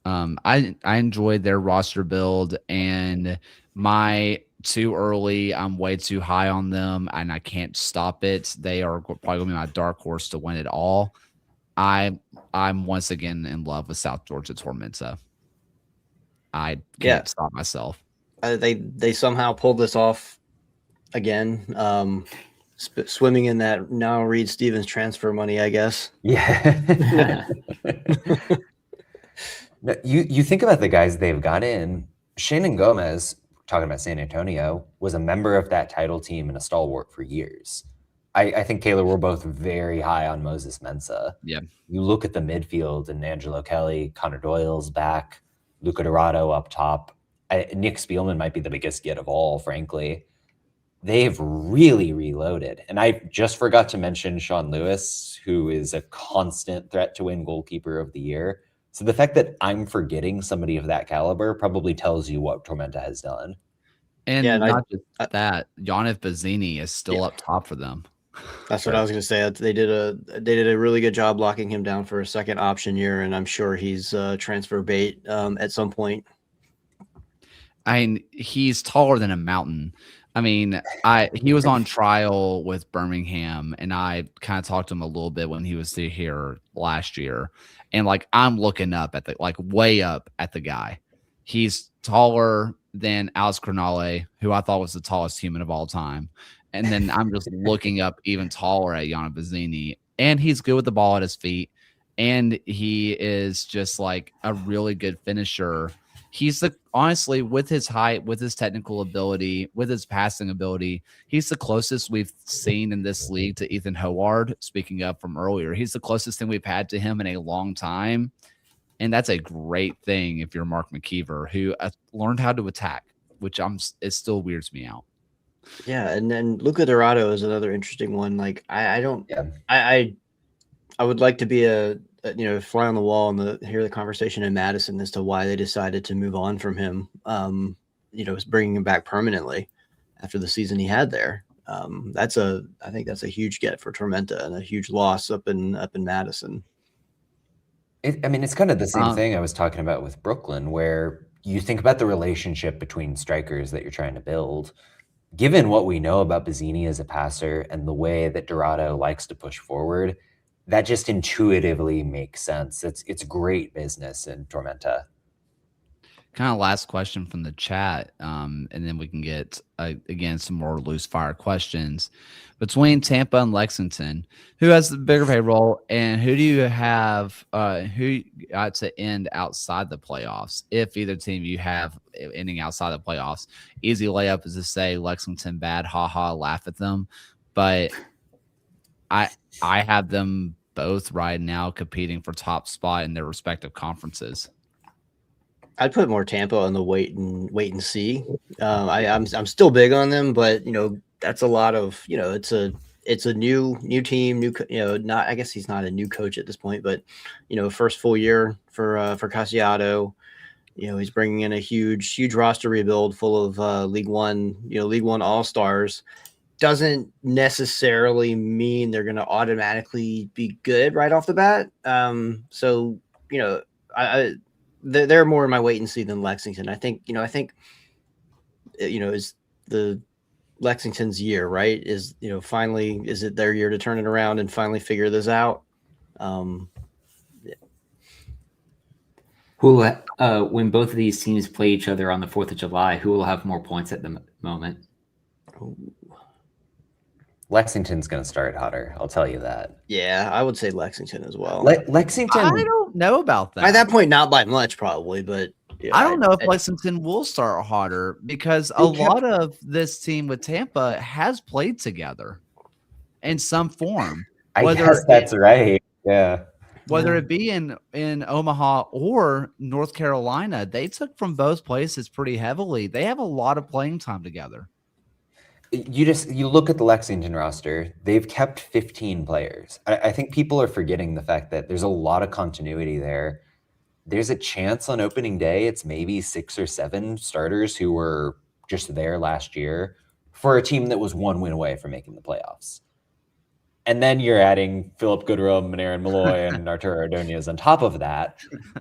I enjoyed their roster build, and my too early, I'm way too high on them, and I can't stop it. They are probably going to be my dark horse to win it all. I'm once again in love with South Georgia Tormenta. I can't stop myself. They somehow pulled this off again. Swimming in that now Reed Stevens transfer money, I guess. Yeah. You think about the guys they've got in. Shannon Gomez, talking about San Antonio, was a member of that title team and a stalwart for years. I think, Taylor, we're both very high on Moses Mensah. Yeah. You look at the midfield and Angelo Kelly, Connor Doyle's back, Luca Dorado up top. Nick Spielman might be the biggest get of all, frankly. They've really reloaded. And I just forgot to mention Sean Lewis, who is a constant threat to win goalkeeper of the year. So the fact that I'm forgetting somebody of that caliber probably tells you what Tormenta has done. And not just that, Yannick Bazzini is still up top for them. That's what I was going to say. They did a really good job locking him down for a second option year, and I'm sure he's transfer bait at some point. I mean, he's taller than a mountain. I mean, he was on trial with Birmingham, and I kind of talked to him a little bit when he was here last year. And I'm looking up at way up at the guy. He's taller than Alex Cronale, who I thought was the tallest human of all time. And then I'm just looking up even taller at Yannick Bazzini, and he's good with the ball at his feet. And he is just a really good finisher. He's honestly, with his height, with his technical ability, with his passing ability, he's the closest we've seen in this league to Ethan Howard. Speaking of from earlier, he's the closest thing we've had to him in a long time. And that's a great thing if you're Mark McKeever, who learned how to attack, which it still weirds me out. Yeah, and then Luca Dorado is another interesting one. Like I don't, Yeah. I would like to be a fly on the wall and hear the conversation in Madison as to why they decided to move on from him. Bringing him back permanently after the season he had there. I think that's a huge get for Tormenta and a huge loss up in Madison. It's kind of the same thing I was talking about with Brooklyn, where you think about the relationship between strikers that you're trying to build. Given what we know about Bazzini as a passer and the way that Dorado likes to push forward, that just intuitively makes sense. It's great business in Tormenta. Kind of last question from the chat, and then we can get again some more loose fire questions. Between Tampa and Lexington, who has the bigger payroll, and who do you have? Who got to end outside the playoffs? If either team you have ending outside the playoffs, easy layup is to say Lexington bad, haha, laugh at them. But I have them both right now competing for top spot in their respective conferences. I'd put more Tampa on the wait and see. I'm still big on them, but that's a lot of it's a new team, not I guess he's not a new coach at this point, but first full year for Casiato. He's bringing in a huge roster rebuild full of League One all-stars. Doesn't necessarily mean they're going to automatically be good right off the bat. So they're more in my wait and see than Lexington. I think is the Lexington's year, right? Is finally, is it their year to turn it around and finally figure this out? Who will, when both of these teams play each other on the 4th of July, who will have more points at the moment? Lexington's going to start hotter. I'll tell you that. Yeah, I would say Lexington as well. Lexington. I don't know about that. At that point, not by much, probably, but I don't know if Lexington will start harder because a lot of this team with Tampa has played together in some form. I guess that's right. Yeah. Whether it be in Omaha or North Carolina, they took from both places pretty heavily. They have a lot of playing time together. You look at the Lexington roster, they've kept 15 players. I think people are forgetting the fact that there's a lot of continuity there. There's a chance on opening day it's maybe 6 or 7 starters who were just there last year for a team that was 1 win away from making the playoffs. And then you're adding Philip Goodrum and Aaron Malloy and Arturo Ordonez on top of that.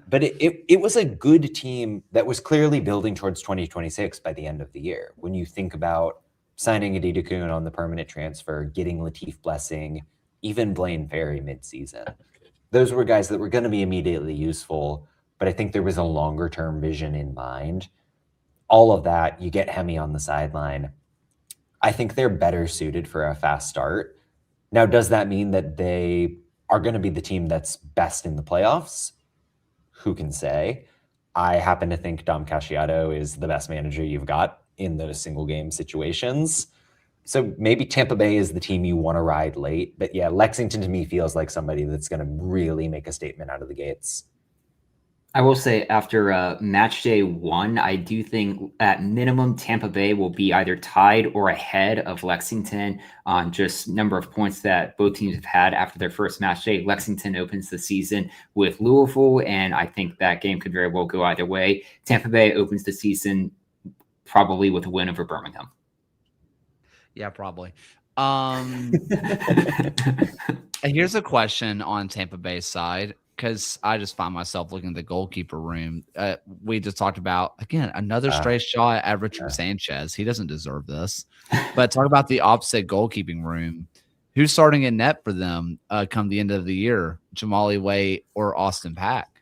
But it was a good team that was clearly building towards 2026 by the end of the year. When you think about signing Adida Kuhn on the permanent transfer, getting Latif Blessing, even Blaine Ferry midseason. Those were guys that were going to be immediately useful, but I think there was a longer-term vision in mind. All of that, you get Hemi on the sideline. I think they're better suited for a fast start. Now, does that mean that they are going to be the team that's best in the playoffs? Who can say? I happen to think Dom Casciato is the best manager you've got in those single game situations. So maybe Tampa Bay is the team you want to ride late. But yeah, Lexington to me feels like somebody that's going to really make a statement out of the gates. I will say after match day 1, I do think at minimum Tampa Bay will be either tied or ahead of Lexington on just number of points that both teams have had after their first match day. Lexington opens the season with Louisville, and I think that game could very well go either way. Tampa Bay opens the season probably with a win over Birmingham. Yeah, probably. And here's a question on Tampa Bay's side, because I just find myself looking at the goalkeeper room. We just talked about, again, another stray shot at Richard Sanchez. He doesn't deserve this. But talk about the opposite goalkeeping room. Who's starting in net for them come the end of the year? Jamali Waite or Austin Pack?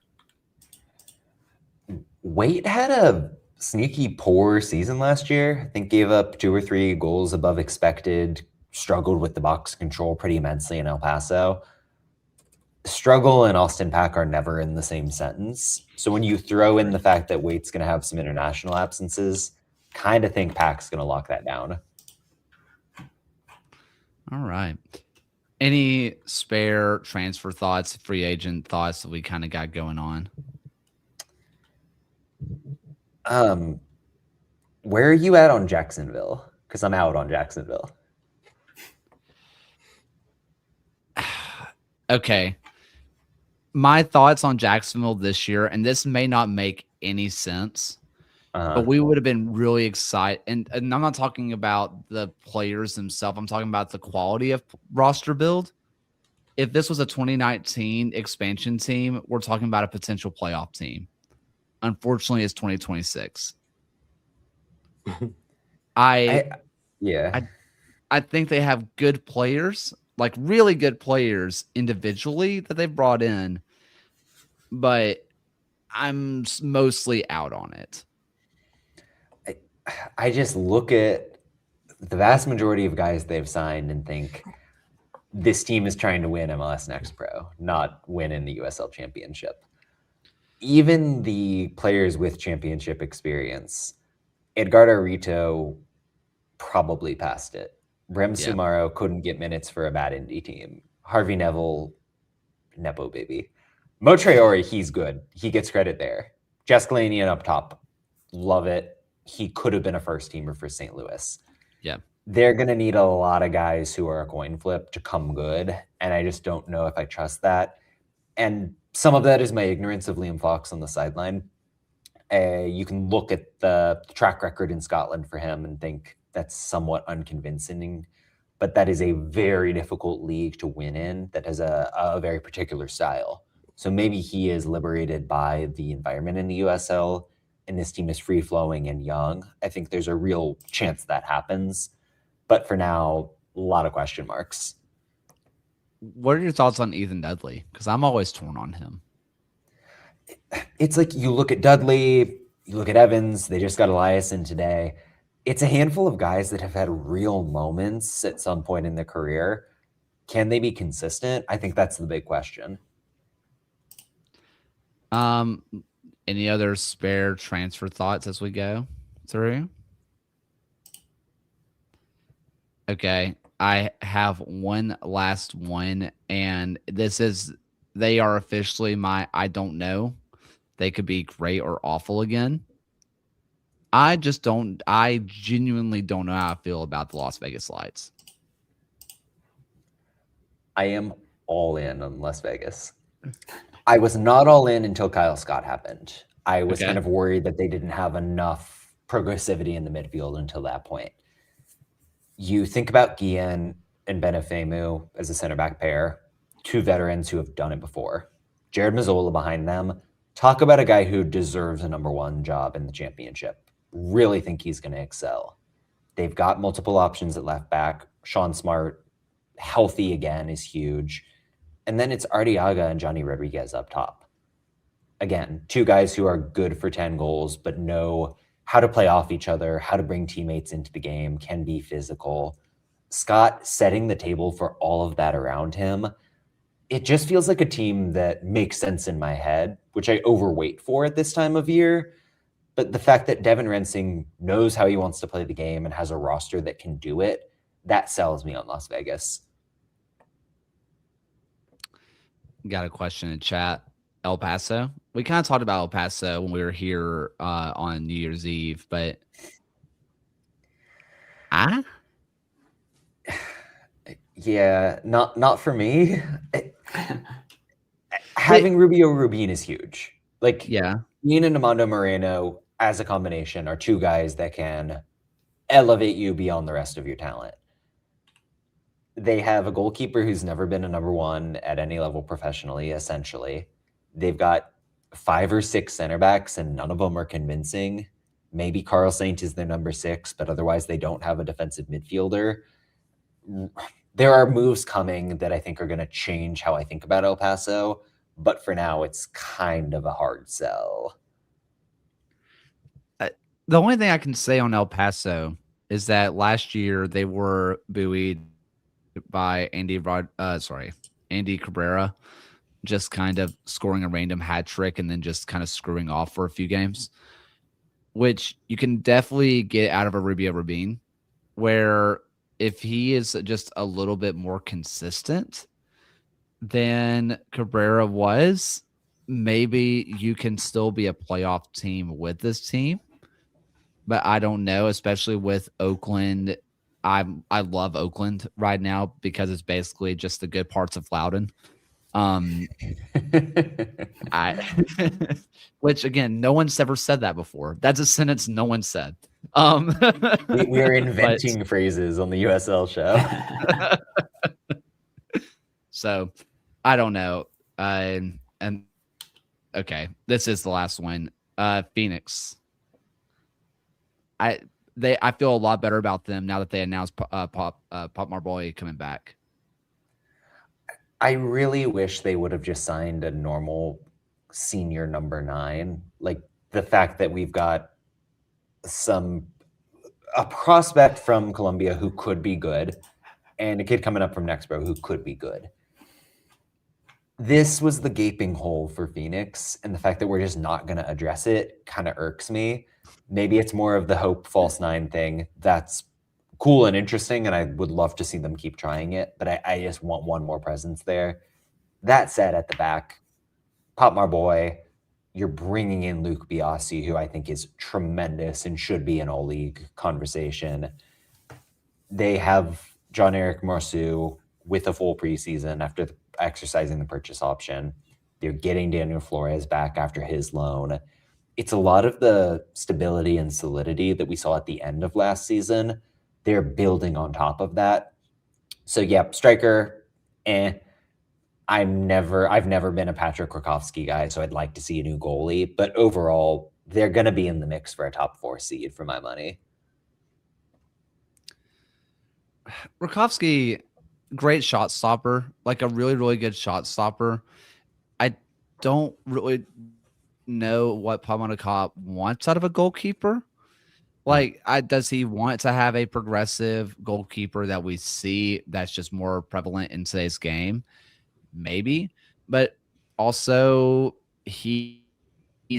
Waite had a sneaky poor season last year. I think gave up 2 or 3 goals above expected, struggled with the box control pretty immensely in El Paso. Struggle and Austin Pack are never in the same sentence. So when you throw in the fact that Waite's going to have some international absences, kind of think Pack's going to lock that down. All right. Any spare transfer thoughts, free agent thoughts that we kind of got going on? Where are you at on Jacksonville? because I'm out on Jacksonville. Okay. My thoughts on Jacksonville this year, and this may not make any sense, but we would have been really excited. And I'm not talking about the players themselves. I'm talking about the quality of roster build. If this was a 2019 expansion team, we're talking about a potential playoff team. Unfortunately, it's 2026. I think they have good players, like really good players individually that they've brought in, but I'm mostly out on it. I just look at the vast majority of guys they've signed and think this team is trying to win MLS Next Pro, not win in the USL Championship. Even the players with championship experience, Edgardo Rito probably passed it. Brem Sumaro couldn't get minutes for a bad indie team. Harvey Neville, Nepo baby. Mo Traore, he's good. He gets credit there. Jaskalanian up top, love it. He could have been a first teamer for St. Louis. Yeah. They're going to need a lot of guys who are a coin flip to come good. And I just don't know if I trust that. And some of that is my ignorance of Liam Fox on the sideline. You can look at the track record in Scotland for him and think that's somewhat unconvincing. But that is a very difficult league to win in that has a very particular style. So maybe he is liberated by the environment in the USL. And this team is free-flowing and young. I think there's a real chance that happens. But for now, a lot of question marks. What are your thoughts on Ethan Dudley? Because I'm always torn on him. It's like you look at Dudley, you look at Evans, they just got Elias in today. It's a handful of guys that have had real moments at some point in their career. Can they be consistent? I think that's the big question. Any other spare transfer thoughts as we go through? Okay, I have one last one, and they are officially my I don't know. They could be great or awful again. I genuinely don't know how I feel about the Las Vegas Lights. I am all in on Las Vegas. I was not all in until Kyle Scott happened. I was kind of worried that they didn't have enough progressivity in the midfield until that point. You think about Guillen and Benefemu as a center back pair, two veterans who have done it before. Jared Mazzola behind them. Talk about a guy who deserves a number one job in the championship. Really think he's going to excel. They've got multiple options at left back. Sean Smart, healthy again, is huge. And then it's Arteaga and Johnny Rodriguez up top. Again, two guys who are good for 10 goals, but know how to play off each other, how to bring teammates into the game, can be physical. Scott setting the table for all of that around him. It just feels like a team that makes sense in my head, which I overweight for at this time of year. But the fact that Devin Rensing knows how he wants to play the game and has a roster that can do it, that sells me on Las Vegas. Got a question in chat. El Paso. We kind of talked about El Paso when we were here on New Year's Eve, but yeah, not for me. Having Rubio Rubin is huge. Like, Ian and Amando Moreno as a combination are two guys that can elevate you beyond the rest of your talent. They have a goalkeeper who's never been a number one at any level professionally, essentially. They've got 5 or 6 center backs, and none of them are convincing. Maybe Carl Saint is their number 6, but otherwise they don't have a defensive midfielder. There are moves coming that I think are going to change how I think about El Paso, but for now, it's kind of a hard sell. The only thing I can say on El Paso is that last year they were buoyed by Andy Cabrera, just kind of scoring a random hat trick and then just kind of screwing off for a few games, which you can definitely get out of a Rubio Rubin, where if he is just a little bit more consistent than Cabrera was, maybe you can still be a playoff team with this team. But I don't know, especially with Oakland I love Oakland right now because it's basically just the good parts of Loudon. I which again, no one's ever said that before. That's a sentence no one said. we are but inventing phrases on the USL show. so I don't know. And okay, this is the last one. Phoenix. I feel a lot better about them now that they announced Pop Marboy coming back. I really wish they would have just signed a normal senior number 9. Like the fact that we've got a prospect from Columbia who could be good and a kid coming up from Nextbro who could be good. This was the gaping hole for Phoenix, and the fact that we're just not going to address it kind of irks me. Maybe it's more of the hope false 9 thing. That's cool and interesting, and I would love to see them keep trying it, but I just want one more presence there. That said, at the back, Pop Marboy, you're bringing in Luke Biasi, who I think is tremendous and should be in all-league conversation. They have John-Eric Marceau with a full preseason after exercising the purchase option. They're getting Daniel Flores back after his loan. It's a lot of the stability and solidity that we saw at the end of last season. They're building on top of that. So yeah, striker, I've never been a Patrick Krakowski guy, so I'd like to see a new goalie. But overall, they're going to be in the mix for a top 4 seed for my money. Rakowski, great shot stopper, like a really, really good shot stopper. I don't really know what Pamanakop wants out of a goalkeeper. Like, does he want to have a progressive goalkeeper that we see that's just more prevalent in today's game? Maybe, but also he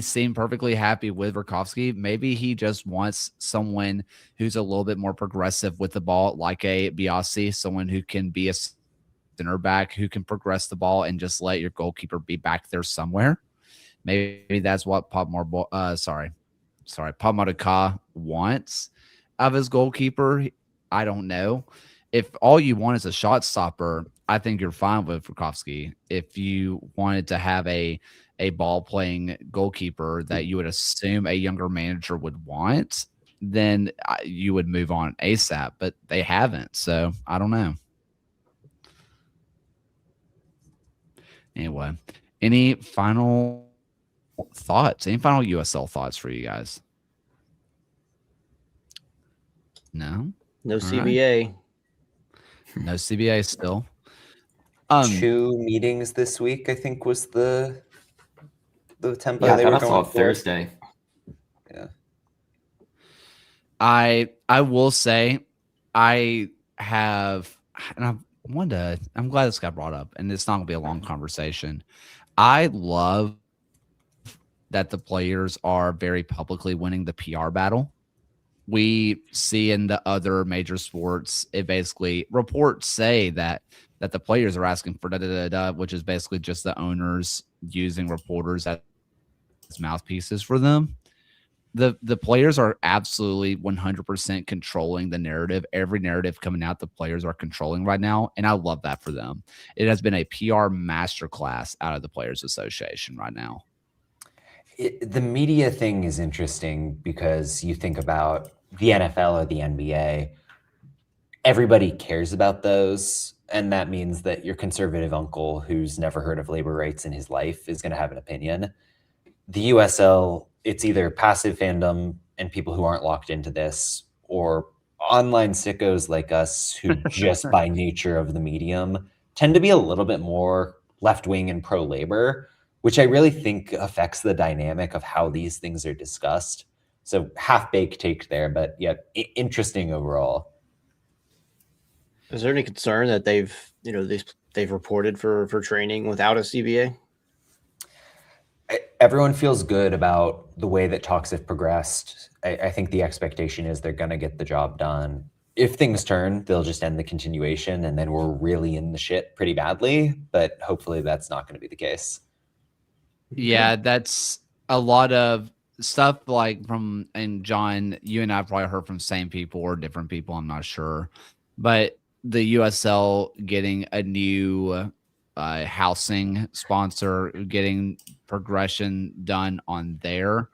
seemed perfectly happy with Rakowski. Maybe he just wants someone who's a little bit more progressive with the ball, like a Biasi, someone who can be a center back, who can progress the ball and just let your goalkeeper be back there somewhere. Maybe that's what Pop Madaka wants of his goalkeeper. I don't know. If all you want is a shot stopper, I think you're fine with Rakowski. If you wanted to have a ball playing goalkeeper that you would assume a younger manager would want, then you would move on ASAP, but they haven't. So I don't know. Anyway, any final thoughts? Any final USL thoughts for you guys? No? No CBA. Right. No CBA still. 2 meetings this week, I think, was the tempo. Yeah, they were I saw going Thursday. Yeah. I will say I have, and I'm glad this got brought up, and it's not gonna be a long conversation. I love that the players are very publicly winning the PR battle. We see in the other major sports, it basically reports say that the players are asking for which is basically just the owners using reporters as mouthpieces for them. The players are absolutely 100% controlling the narrative. Every narrative coming out, the players are controlling right now, and I love that for them. It has been a PR masterclass out of the Players Association right now. The media thing is interesting because you think about the NFL or the NBA, everybody cares about those. And that means that your conservative uncle who's never heard of labor rights in his life is going to have an opinion. The USL, it's either passive fandom and people who aren't locked into this, or online sickos like us who just by nature of the medium tend to be a little bit more left-wing and pro-labor, which I really think affects the dynamic of how these things are discussed. So half-baked take there, but yeah, interesting overall. Is there any concern that they've reported for training without a CBA? Everyone feels good about the way that talks have progressed. I think the expectation is they're going to get the job done. If things turn, they'll just end the continuation, and then we're really in the shit pretty badly. But hopefully that's not going to be the case. Yeah, that's a lot of stuff like from, and John, you and I probably heard from same people or different people, I'm not sure, but the USL getting a new housing sponsor, getting progression done on there.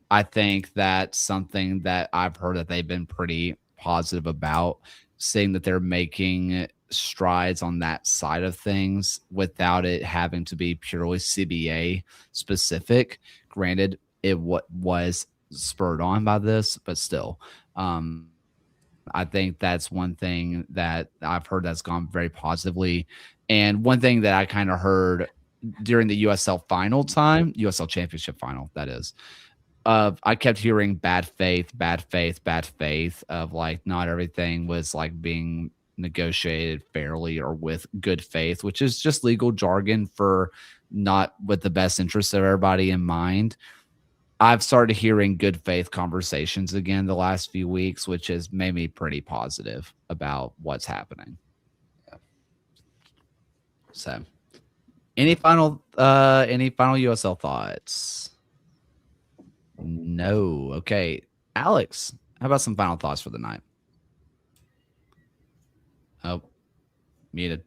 I think that's something that I've heard that they've been pretty positive about, saying that they're making strides on that side of things without it having to be purely CBA specific. Granted, it what was spurred on by this, but still, I think that's one thing that I've heard that's gone very positively. And one thing that I kind of heard during the USL final time, USL championship final, that is, I kept hearing bad faith, bad faith, bad faith of like not everything was like being negotiated fairly or with good faith, which is just legal jargon for not with the best interests of everybody in mind. I've started hearing good faith conversations again the last few weeks, which has made me pretty positive about what's happening. So any final USL thoughts? No. Okay. Alex, how about some final thoughts for the night? Oh, muted.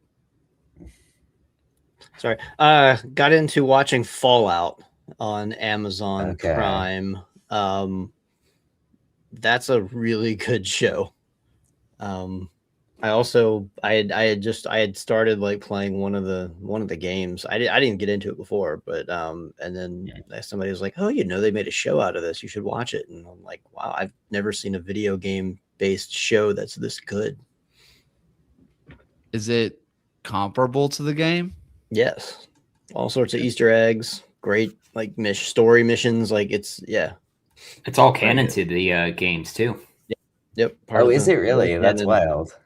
Sorry. Got into watching Fallout on Amazon Prime. That's a really good show. I had started like playing one of the games. I didn't get into it before, but and then somebody was like, "Oh, they made a show out of this. You should watch it." And I'm like, "Wow, I've never seen a video game based show that's this good." Is it comparable to the game? Yes. All sorts of Easter eggs, great like story missions, like it's all canon to the games too. Yep. Is it really? That's wild.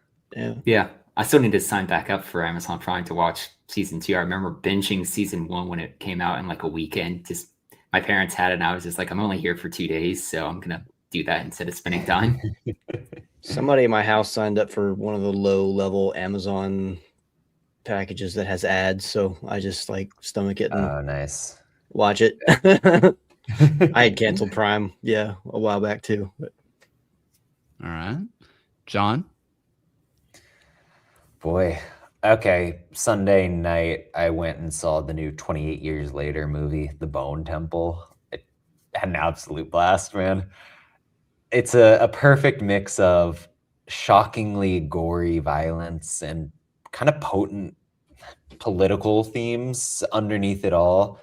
Yeah. I still need to sign back up for Amazon Prime to watch season 2. I remember binging season 1 when it came out in like a weekend. Just my parents had it, and I was just like, I'm only here for 2 days, so I'm gonna do that instead of spending time. Somebody in my house signed up for one of the low-level Amazon packages that has ads, so I just like stomach it and nice. Watch it. I had canceled Prime, a while back too. But. All right, John. Boy, okay. Sunday night, I went and saw the new 28 Years Later movie, The Bone Temple. It had an absolute blast, man. It's a perfect mix of shockingly gory violence and kind of potent political themes underneath it all.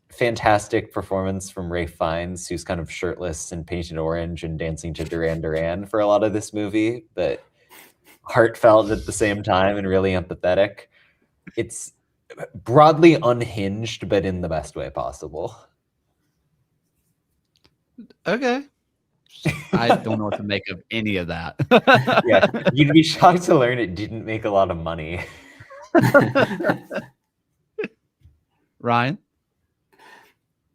Fantastic performance from Ralph Fiennes, who's kind of shirtless and painted orange and dancing to Duran Duran for a lot of this movie, but heartfelt at the same time and really empathetic. It's broadly unhinged, but in the best way possible. Okay. I don't know what to make of any of that. Yeah, you'd be shocked to learn it didn't make a lot of money. Ryan?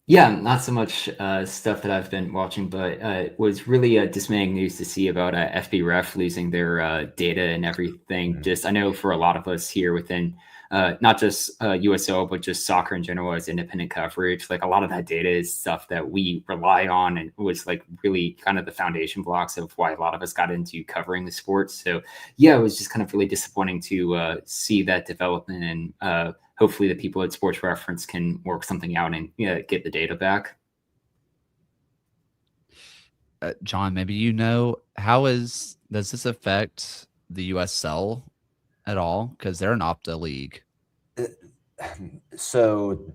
Yeah, not so much stuff that I've been watching, but it was really dismaying news to see about FBref losing their data and everything. Mm-hmm. Just I know for a lot of us here within not just USO, but just soccer in general as independent coverage, like a lot of that data is stuff that we rely on and was like really kind of the foundation blocks of why a lot of us got into covering the sports. So yeah, it was just kind of really disappointing to see that development, and hopefully the people at Sports Reference can work something out and get the data back. John, maybe does this affect the USL at all? Because they're an Opta league. So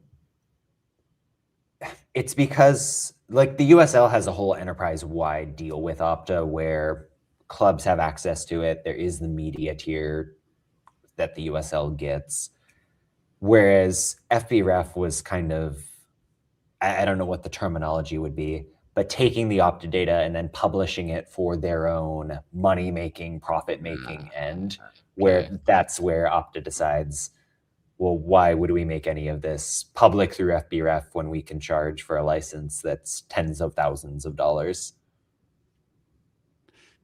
it's because like the USL has a whole enterprise-wide deal with Opta where clubs have access to it. There is the media tier that the USL gets. Whereas FBref was kind of, I don't know what the terminology would be, but taking the Opta data and then publishing it for their own money-making, profit-making end, where that's where Opta decides, well, why would we make any of this public through FBref when we can charge for a license that's tens of thousands of dollars?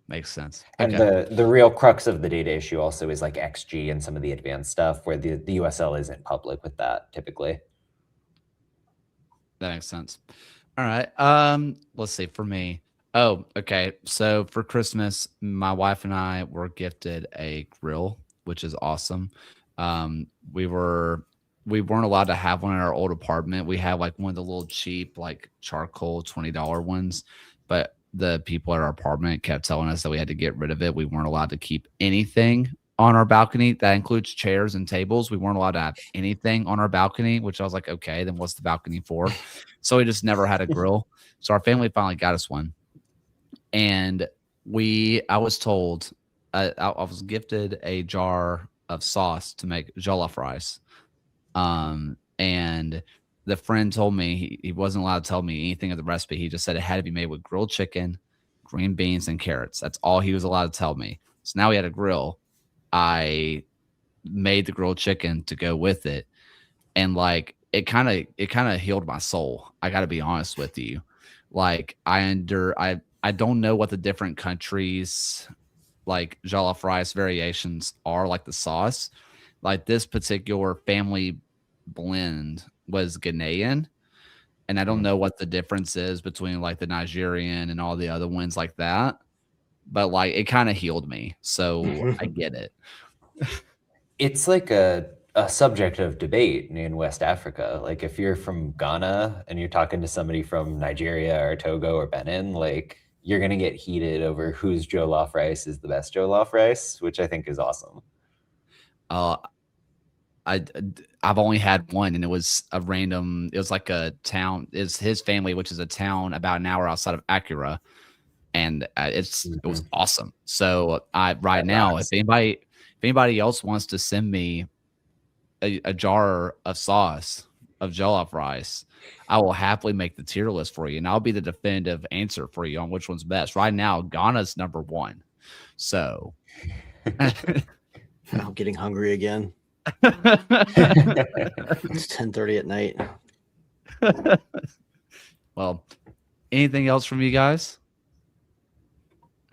Makes sense. And the real crux of the data issue also is like XG and some of the advanced stuff where the USL isn't public with that typically. That makes sense. All right. Let's see. For me, oh, okay. So for Christmas, my wife and I were gifted a grill, which is awesome. Um, we were we weren't allowed to have one in our old apartment. We had like one of the little cheap, like charcoal $20 ones, but the people at our apartment kept telling us that we had to get rid of it. We weren't allowed to keep anything on our balcony. That includes chairs and tables. We weren't allowed to have anything on our balcony, which I was like, okay, then what's the balcony for? So we just never had a grill. So our family finally got us one. And I was told, I was gifted a jar of sauce to make jollof rice. And the friend told me he wasn't allowed to tell me anything of the recipe. He just said it had to be made with grilled chicken, green beans, and carrots. That's all he was allowed to tell me. So now we had a grill. I made the grilled chicken to go with it, and like it kind of healed my soul. I got to be honest with you. Like I don't know what the different countries like jollof rice variations are, like the sauce. Like this particular family blend was Ghanaian, and I don't know what the difference is between like the Nigerian and all the other ones like that. But like it kind of healed me, so I get it. It's like a subject of debate in West Africa. Like if you're from Ghana and you're talking to somebody from Nigeria or Togo or Benin, like you're gonna get heated over whose jollof rice is the best jollof rice, which I think is awesome. Uh, I've only had one, and it was a random. It was like a town. It's his family, which is a town about an hour outside of Acura, and it was Mhm. awesome. So I right That now, rocks. if anybody else wants to send me a jar of sauce of jollof rice, I will happily make the tier list for you, and I'll be the definitive answer for you on which one's best. Right now, Ghana's number one. So. I'm getting hungry again. It's 10:30 at night. Well, anything else from you guys?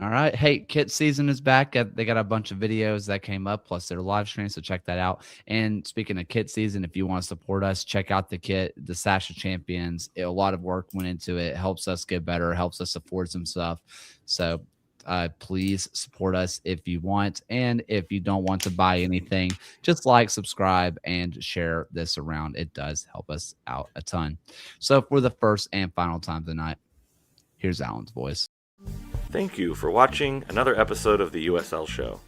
All right. Hey, Kit season is back. They got a bunch of videos that came up, plus their live stream. So check that out. And speaking of Kit season, if you want to support us, check out the kit, the Sash of Champions. A lot of work went into it. It helps us get better, helps us afford some stuff. So please support us if you want. And if you don't want to buy anything, just like, subscribe, and share this around. It does help us out a ton. So for the first and final time tonight, here's Alan's voice. Thank you for watching another episode of the USL Show.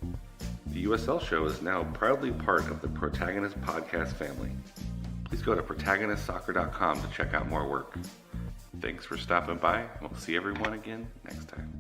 The USL Show is now proudly part of the Protagonist podcast family. Please go to protagonistsoccer.com to check out more work. Thanks for stopping by, and we'll see everyone again next time.